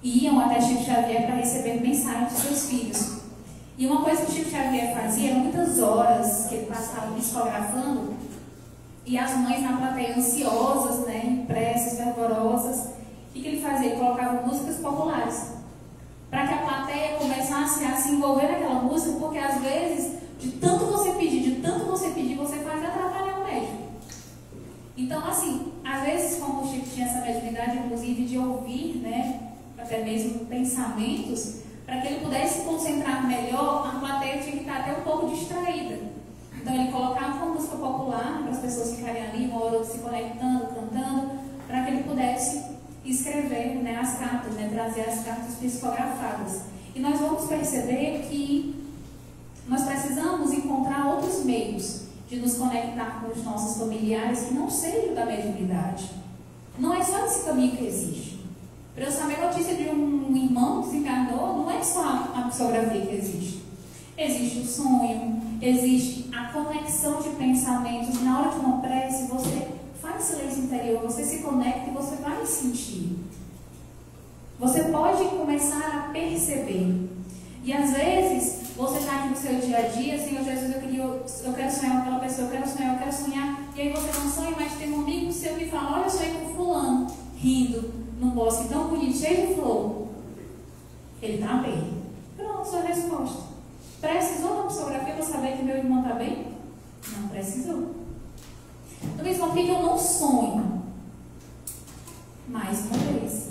iam até Chico Xavier para receber mensagens de seus filhos. E uma coisa que o Chico Xavier fazia, eram muitas horas que ele passava psicografando, e as mães na plateia ansiosas, né, em preces fervorosas, o que ele fazia? Ele colocava músicas populares. para que a plateia começasse a se envolver naquela música, porque às vezes, de tanto você pedir, você faz atrapalhar o médico. Então, assim, às vezes, como o Chico tinha essa mediunidade, inclusive, de ouvir, né, até mesmo pensamentos, para que ele pudesse se concentrar melhor, a plateia tinha que estar até um pouco distraída. Então, ele colocava uma música popular para as pessoas ficarem ali, uma hora se conectando, cantando, para que ele pudesse escrever, né, as cartas, né, trazer as cartas psicografadas. E nós vamos perceber que nós precisamos encontrar outros meios de nos conectar com os nossos familiares que não sejam da mediunidade. Não é só esse caminho que existe. Para eu saber a notícia de um irmão que desencarnou, não é só a psicografia que existe. Existe o sonho, existe a conexão de pensamentos. Na hora de uma prece, você faz silêncio interior, você se conecta e você vai sentir. Você pode começar a perceber. E às vezes, você está aqui no seu dia a dia, Senhor Jesus, eu quero sonhar com aquela pessoa, eu quero sonhar. E aí você não sonha, mas tem um amigo seu que fala, olha, eu sonhei com fulano, rindo, num bosque tão bonito, cheio de flor. Ele está bem. Pronto, sua resposta. Precisou da psicografia para saber que meu irmão está bem? Não precisou. Do mesmo que eu não sonho. Mais uma vez.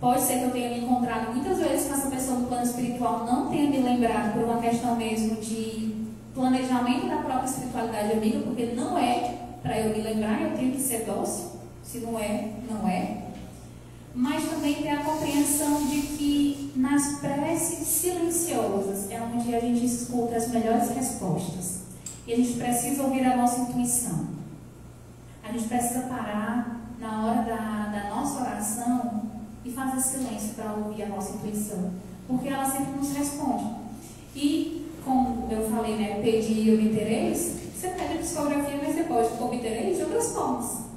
Pode ser que eu tenha me encontrado muitas vezes com essa pessoa no plano espiritual, não tenha me lembrado por uma questão mesmo de planejamento da própria espiritualidade amiga, porque não é para eu me lembrar, eu tenho que ser dócil. Se não é, não é. Mas também tem a compreensão de que nas preces silenciosas é onde a gente escuta as melhores respostas. E a gente precisa ouvir a nossa intuição. A gente precisa parar na hora da nossa oração e fazer silêncio para ouvir a nossa intuição, porque ela sempre nos responde. E, como eu falei, né, pedir e obtereis, você pede a psicografia, mas você pode obtereis de outras formas.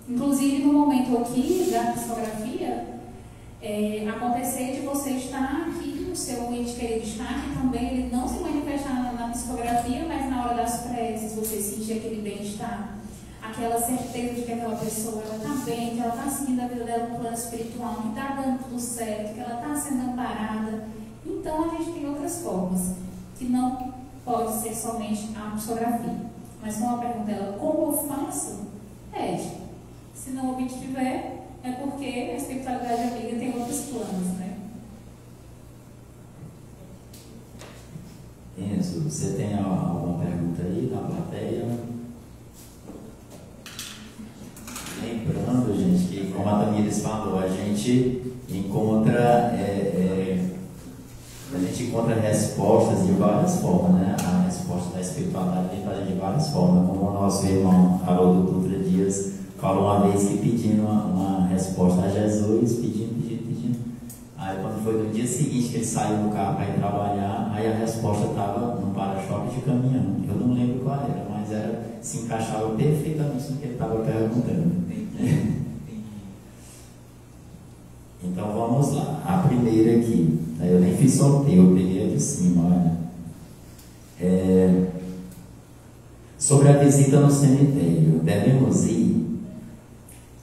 Inclusive, no momento aqui da psicografia, acontecer de você estar aqui, o seu ente querido estar aqui também, ele não se manifestar na psicografia, mas na hora das preces, você sentir aquele bem-estar, aquela certeza de que aquela pessoa está bem, que ela está seguindo a vida dela no plano espiritual, que está dando tudo certo, que ela está sendo amparada. Então a gente tem outras formas, que não pode ser somente a psicografia. Mas como a pergunta dela, como eu faço? Se não obtiver, é porque a espiritualidade amiga tem outros planos, né? Enzo, você tem alguma pergunta aí da plateia? Lembrando, gente, que como a Tamires falou, a gente encontra respostas de várias formas, né? A resposta da espiritualidade vem fazer de várias formas, como o nosso irmão Haroldo Dutra Dias falou uma vez que pedindo uma resposta a Jesus, pedindo. Aí quando foi no dia seguinte que ele saiu do carro para ir trabalhar, aí a resposta estava no para-choque de caminhão. Eu não lembro qual era, mas se encaixava perfeitamente no que ele estava perguntando. Então vamos lá. A primeira aqui, eu nem fiz sorteio, eu peguei a de cima, olha. Sobre a visita no cemitério, devemos ir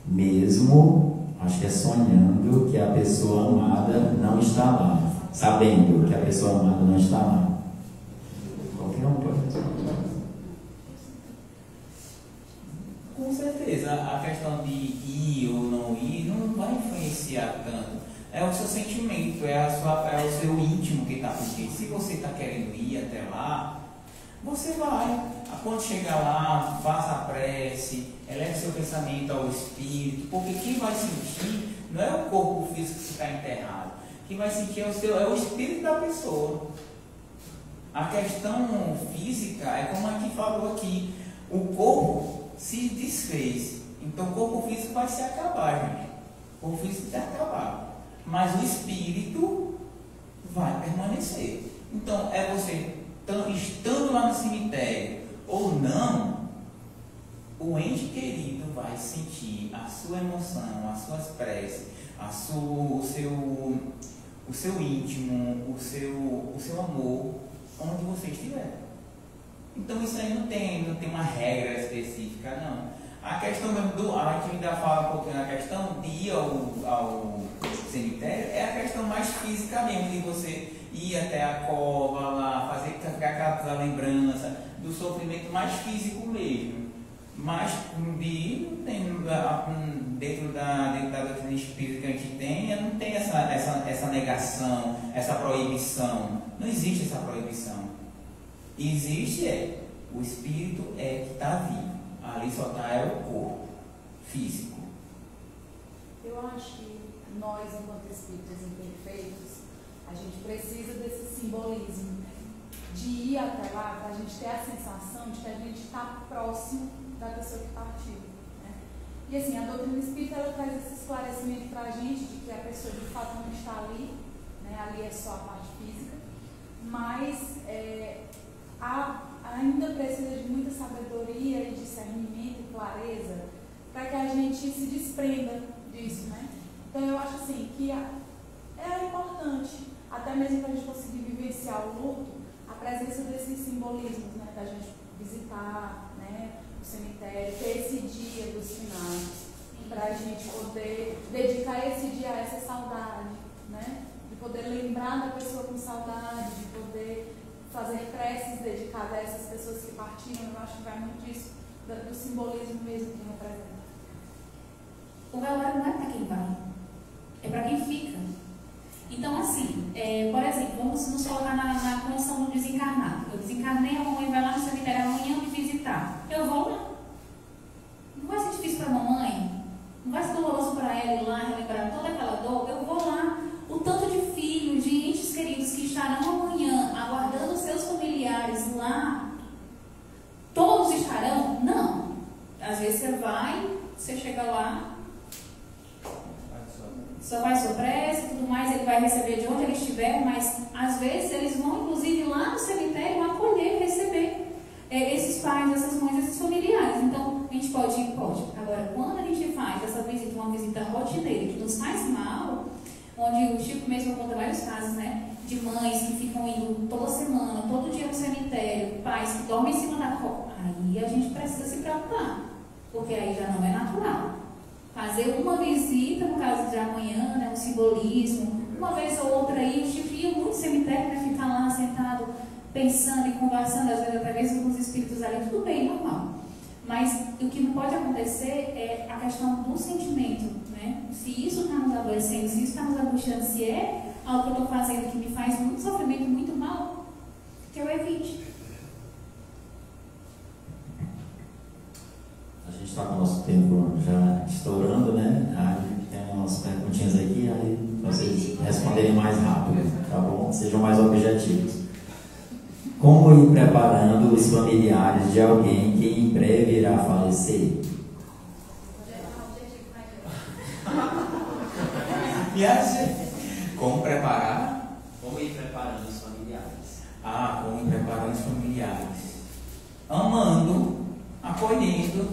mesmo, acho que é sonhando que a pessoa amada não está lá, sabendo que a pessoa amada não está lá. Qualquer um pode responder. Com certeza, a questão de ir ou não ir não vai influenciar tanto. É o seu sentimento, é o seu íntimo que está pedindo. Se você está querendo ir até lá, você vai. Quando chegar lá, faça a prece, eleve seu pensamento ao espírito, porque quem vai sentir não é o corpo físico que está enterrado. Quem vai sentir é o espírito da pessoa. A questão física é como aqui falou aqui, o corpo se desfez, então o corpo físico vai se acabar, gente. O corpo físico vai acabar, mas o espírito vai permanecer. Então é você estando lá no cemitério ou não, o ente querido vai sentir a sua emoção, as suas preces, o seu íntimo, o seu amor, onde você estiver. Então isso aí não tem uma regra específica, não. A questão mesmo a gente ainda fala um pouquinho na questão de ir ao cemitério é a questão mais física mesmo, de você ir até a cova lá, fazer ficar aquela lembrança do sofrimento mais físico mesmo. Mas dentro da doutrina espírita que a gente tem, não tem essa negação, essa proibição. Não existe essa proibição. Existe o espírito que está vivo. Ali só está o corpo físico. Eu acho que nós, enquanto espíritos imperfeitos, a gente precisa desse simbolismo, né? De ir até lá para a gente ter a sensação de que a gente está próximo da pessoa que partiu, né? E assim, a doutrina espírita ela traz esse esclarecimento para a gente de que a pessoa de fato não está ali, né? Ali é só a parte física, mas ainda precisa de muita sabedoria e discernimento e clareza para que a gente se desprenda disso, né? Então eu acho assim que é importante, até mesmo para a gente conseguir vivenciar o luto, a presença desses simbolismos, né? Da gente visitar, né, o cemitério, ter esse dia dos finados, para a gente poder dedicar esse dia a essa saudade, né? De poder lembrar da pessoa com saudade, de poder fazer preces dedicadas a essas pessoas que partiram. Eu acho que vai muito disso, do simbolismo mesmo que representa. O velório não é para quem vai, é para quem fica. Então, assim, por exemplo, vamos nos colocar na condição do desencarnado. Eu desencarnei, a mamãe vai lá no cemitério amanhã me visitar. Eu vou lá. Não vai ser difícil para a mamãe? Não vai ser doloroso para ela ir lá relembrar toda aquela dor? Eu vou lá. O tanto de filhos, de entes queridos que estarão amanhã aguardando seus familiares lá, todos estarão? Não. Às vezes você vai, você chega lá, só faz sua prece e tudo mais, ele vai receber de onde ele estiver, mas às vezes eles vão inclusive lá no cemitério acolher, receber esses pais, essas mães, esses familiares. Então a gente pode ir, pode. Agora, quando a gente faz essa visita, uma visita rotineira que nos faz mal, onde o Chico mesmo conta vários casos, né, de mães que ficam indo toda semana, todo dia no cemitério, pais que dormem em cima da cama, aí a gente precisa se preocupar, porque aí já não é natural. Fazer uma visita, no caso de amanhã, né, um simbolismo, uma vez ou outra aí, o Chico ia muito cemitério para ficar lá sentado, pensando e conversando, às vezes até mesmo com os espíritos ali, tudo bem, normal. Mas o que não pode acontecer é a questão do sentimento, né? Se isso está nos adoecendo, se isso está nos angustiando, se é algo que eu estou fazendo que me faz muito sofrimento, muito mal, que eu evite. A gente está com o nosso tempo já estourando, né? Aí tem umas perguntinhas aqui, aí vocês responderem mais rápido, tá bom? Sejam mais objetivos. Como ir preparando os familiares de alguém que em breve irá falecer? Como preparar? Como ir preparando os familiares? Como ir preparando os familiares? Amando, acolhendo,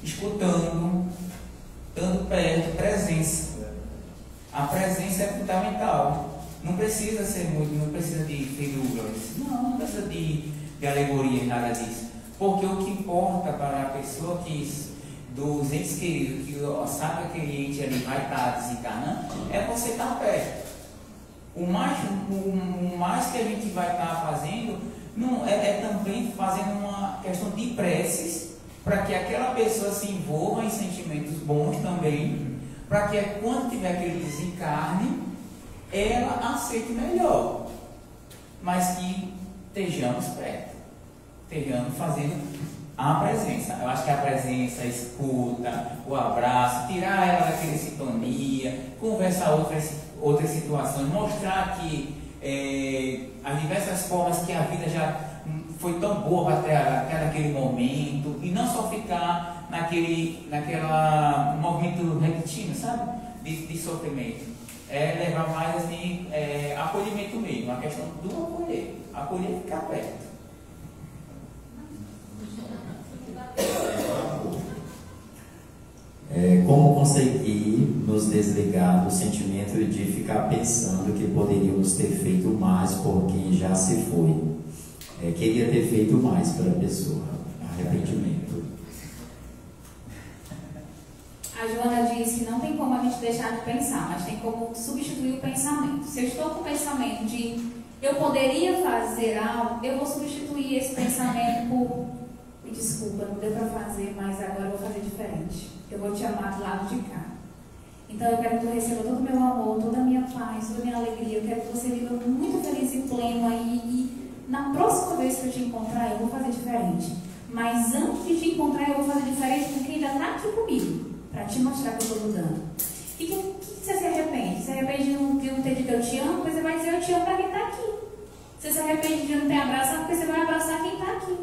escutando, dando perto, presença. A presença é fundamental. Não precisa ser muito, não precisa de figuras, não precisa de alegoria, nada disso. Porque o que importa para a pessoa dos entes queridos, que sabe que aquele ente ali vai estar desencarnando, é você estar perto. O mais que a gente vai estar fazendo é também fazendo uma questão de preces, para que aquela pessoa se envolva em sentimentos bons também, para que quando tiver aquele desencarne, ela aceite melhor, mas que estejamos perto, estejamos fazendo a presença. Eu acho que a presença, a escuta, o abraço, tirar ela daquela sintonia, conversar outras situações, mostrar que as diversas formas que a vida já foi tão boa até naquele momento, e não só ficar naquela movimento repetindo, sabe? De sofrimento. Levar mais assim, acolhimento mesmo, a questão do acolher e ficar perto. Como conseguir nos desligar do sentimento de ficar pensando que poderíamos ter feito mais por quem já se foi? Queria ter feito mais para a pessoa. Arrependimento. A Joana diz que não tem como a gente deixar de pensar, mas tem como substituir o pensamento. Se eu estou com o pensamento de eu poderia fazer algo, eu vou substituir esse pensamento por me desculpa, não deu para fazer, mas agora eu vou fazer diferente. Eu vou te amar do lado de cá. Então eu quero que tu receba todo o meu amor, toda a minha paz, toda a minha alegria. Eu quero que você viva muito feliz e pleno aí. E na próxima vez que eu te encontrar, eu vou fazer diferente. Mas antes de te encontrar, eu vou fazer diferente porque ainda está aqui comigo, para te mostrar que eu estou mudando. E o que você se arrepende? Se arrepende de não ter dito eu te amo, pois você vai dizer eu te amo para quem está aqui. Você se arrepende de não ter abraçado, porque você vai abraçar quem está aqui.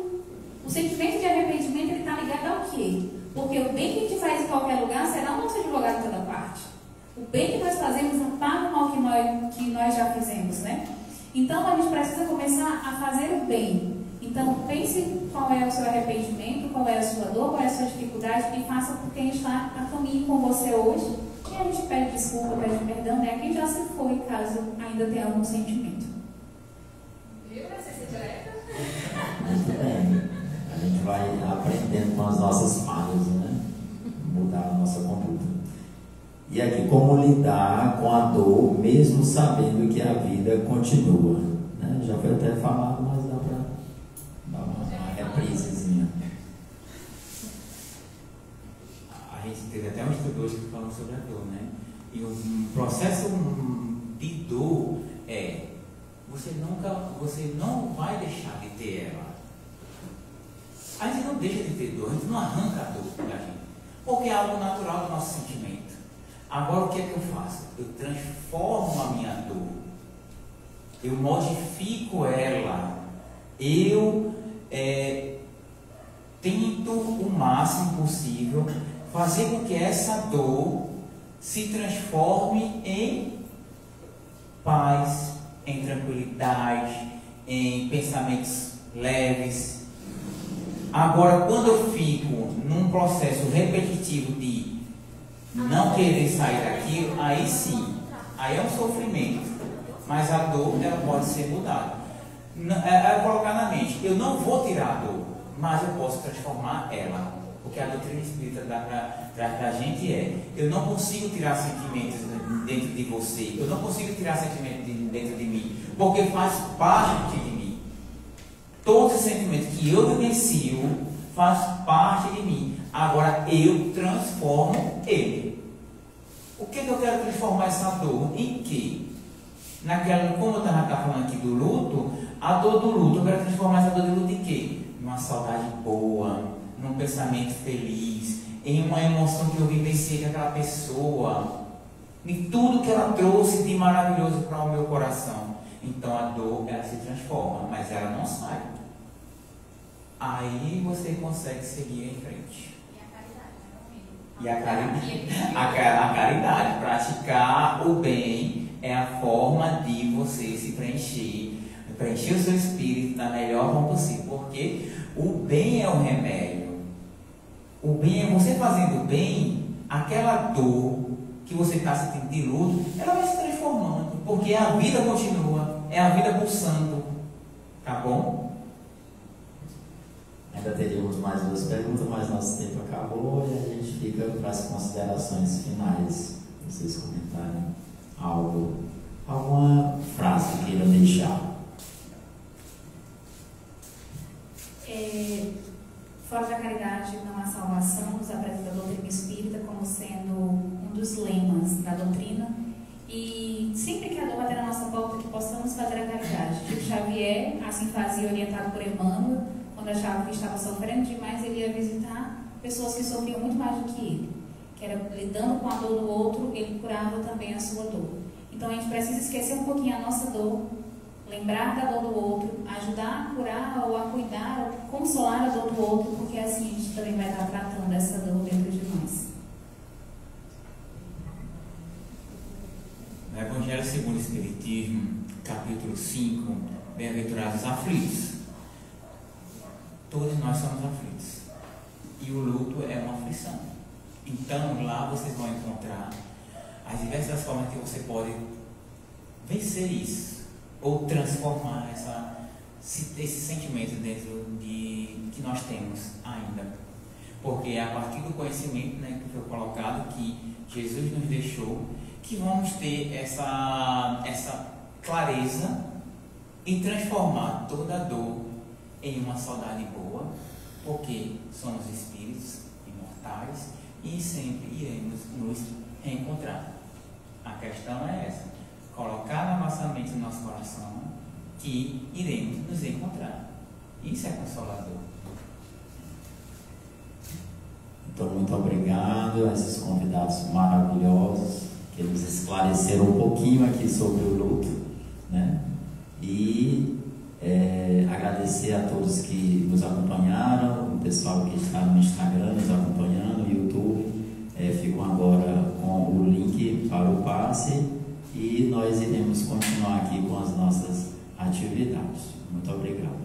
O sentimento de arrependimento está ligado ao quê? Porque o bem que a gente faz em qualquer lugar será o nosso advogado em toda parte. O bem que nós fazemos não paga o mal que nós já fizemos, né? Então a gente precisa começar a fazer o bem. Então pense qual é o seu arrependimento, qual é a sua dor, qual é a sua dificuldade e faça por quem está a caminho com você hoje. E a gente pede desculpa, pede perdão, né? Quem já se foi, caso ainda tenha algum sentimento. Viu? Vai ser direta? Muito bem. A gente vai aprendendo com as nossas falhas, né? Mudar a nossa conduta. E aqui, como lidar com a dor, mesmo sabendo que a vida continua, né? Já foi até falado, mas dá para dar uma reprisezinha. A gente teve até um estudo hoje que falou sobre a dor, né? E um processo de dor é você não vai deixar de ter ela. A gente não deixa de ter dor, a gente não arranca a dor da gente, porque é algo natural do nosso sentimento. Agora o que é que eu faço? Eu transformo a minha dor, eu modifico ela, eu tento o máximo possível fazer com que essa dor se transforme em paz, em tranquilidade, em pensamentos leves. Agora, quando eu fico num processo repetitivo de não querer sair daquilo, aí sim, aí é um sofrimento, mas a dor ela pode ser mudada. É colocar na mente, eu não vou tirar a dor, mas eu posso transformar ela, porque a doutrina espírita dá pra gente eu não consigo tirar sentimentos dentro de você, eu não consigo tirar sentimentos dentro de mim, porque faz parte de mim. Todos os sentimentos que eu vivencio faz parte de mim. Agora eu transformo ele. O que eu quero transformar essa dor? Em quê? Como eu estava falando aqui do luto, a dor do luto, eu quero transformar essa dor do luto em quê? Numa saudade boa, num pensamento feliz, em uma emoção que eu vivenciei com aquela pessoa, em tudo que ela trouxe de maravilhoso para o meu coração. Então a dor ela se transforma, mas ela não sai. Aí você consegue seguir em frente. E a caridade, praticar o bem é a forma de você se preencher o seu espírito da melhor forma possível, porque o bem é o remédio. O bem é você fazendo bem, aquela dor que você está sentindo de luto, ela vai se transformando, porque a vida continua, é a vida pulsando, tá bom? Ainda teríamos mais duas perguntas, mas nosso tempo acabou e a gente fica para as considerações finais. Vocês comentarem alguma frase que queiram deixar. Fora da caridade não há salvação, nos apresenta a doutrina espírita como sendo um dos lemas da doutrina. E sempre que a dor bater na nossa porta, que possamos fazer a caridade. Chico Xavier assim fazia, orientado por Emmanuel. Quando achava que estava sofrendo demais, ele ia visitar pessoas que sofriam muito mais do que ele. Que era lidando com a dor do outro, ele curava também a sua dor. Então a gente precisa esquecer um pouquinho a nossa dor, lembrar da dor do outro, ajudar a curar ou a cuidar, ou consolar a dor do outro, porque assim a gente também vai estar tratando essa dor dentro de nós. No Evangelho segundo o Espiritismo, capítulo 5, Bem-aventurados os aflitos. Todos nós somos aflitos. E o luto é uma aflição. Então, lá vocês vão encontrar as diversas formas que você pode vencer isso, ou transformar esse sentimento dentro de que nós temos ainda. porque é a partir do conhecimento, né, que foi colocado, que Jesus nos deixou, que vamos ter essa clareza e transformar toda a dor em uma saudade boa, porque somos espíritos imortais e sempre iremos nos reencontrar. A questão é essa, colocar na nossa mente, no nosso coração, que iremos nos encontrar. Isso é consolador. Então, muito obrigado a esses convidados maravilhosos que nos esclareceram um pouquinho aqui sobre o luto, né? E agradecer a todos que nos acompanharam, o pessoal que está no Instagram nos acompanhando, no YouTube. Ficam agora com o link para o passe e nós iremos continuar aqui com as nossas atividades. Muito obrigado.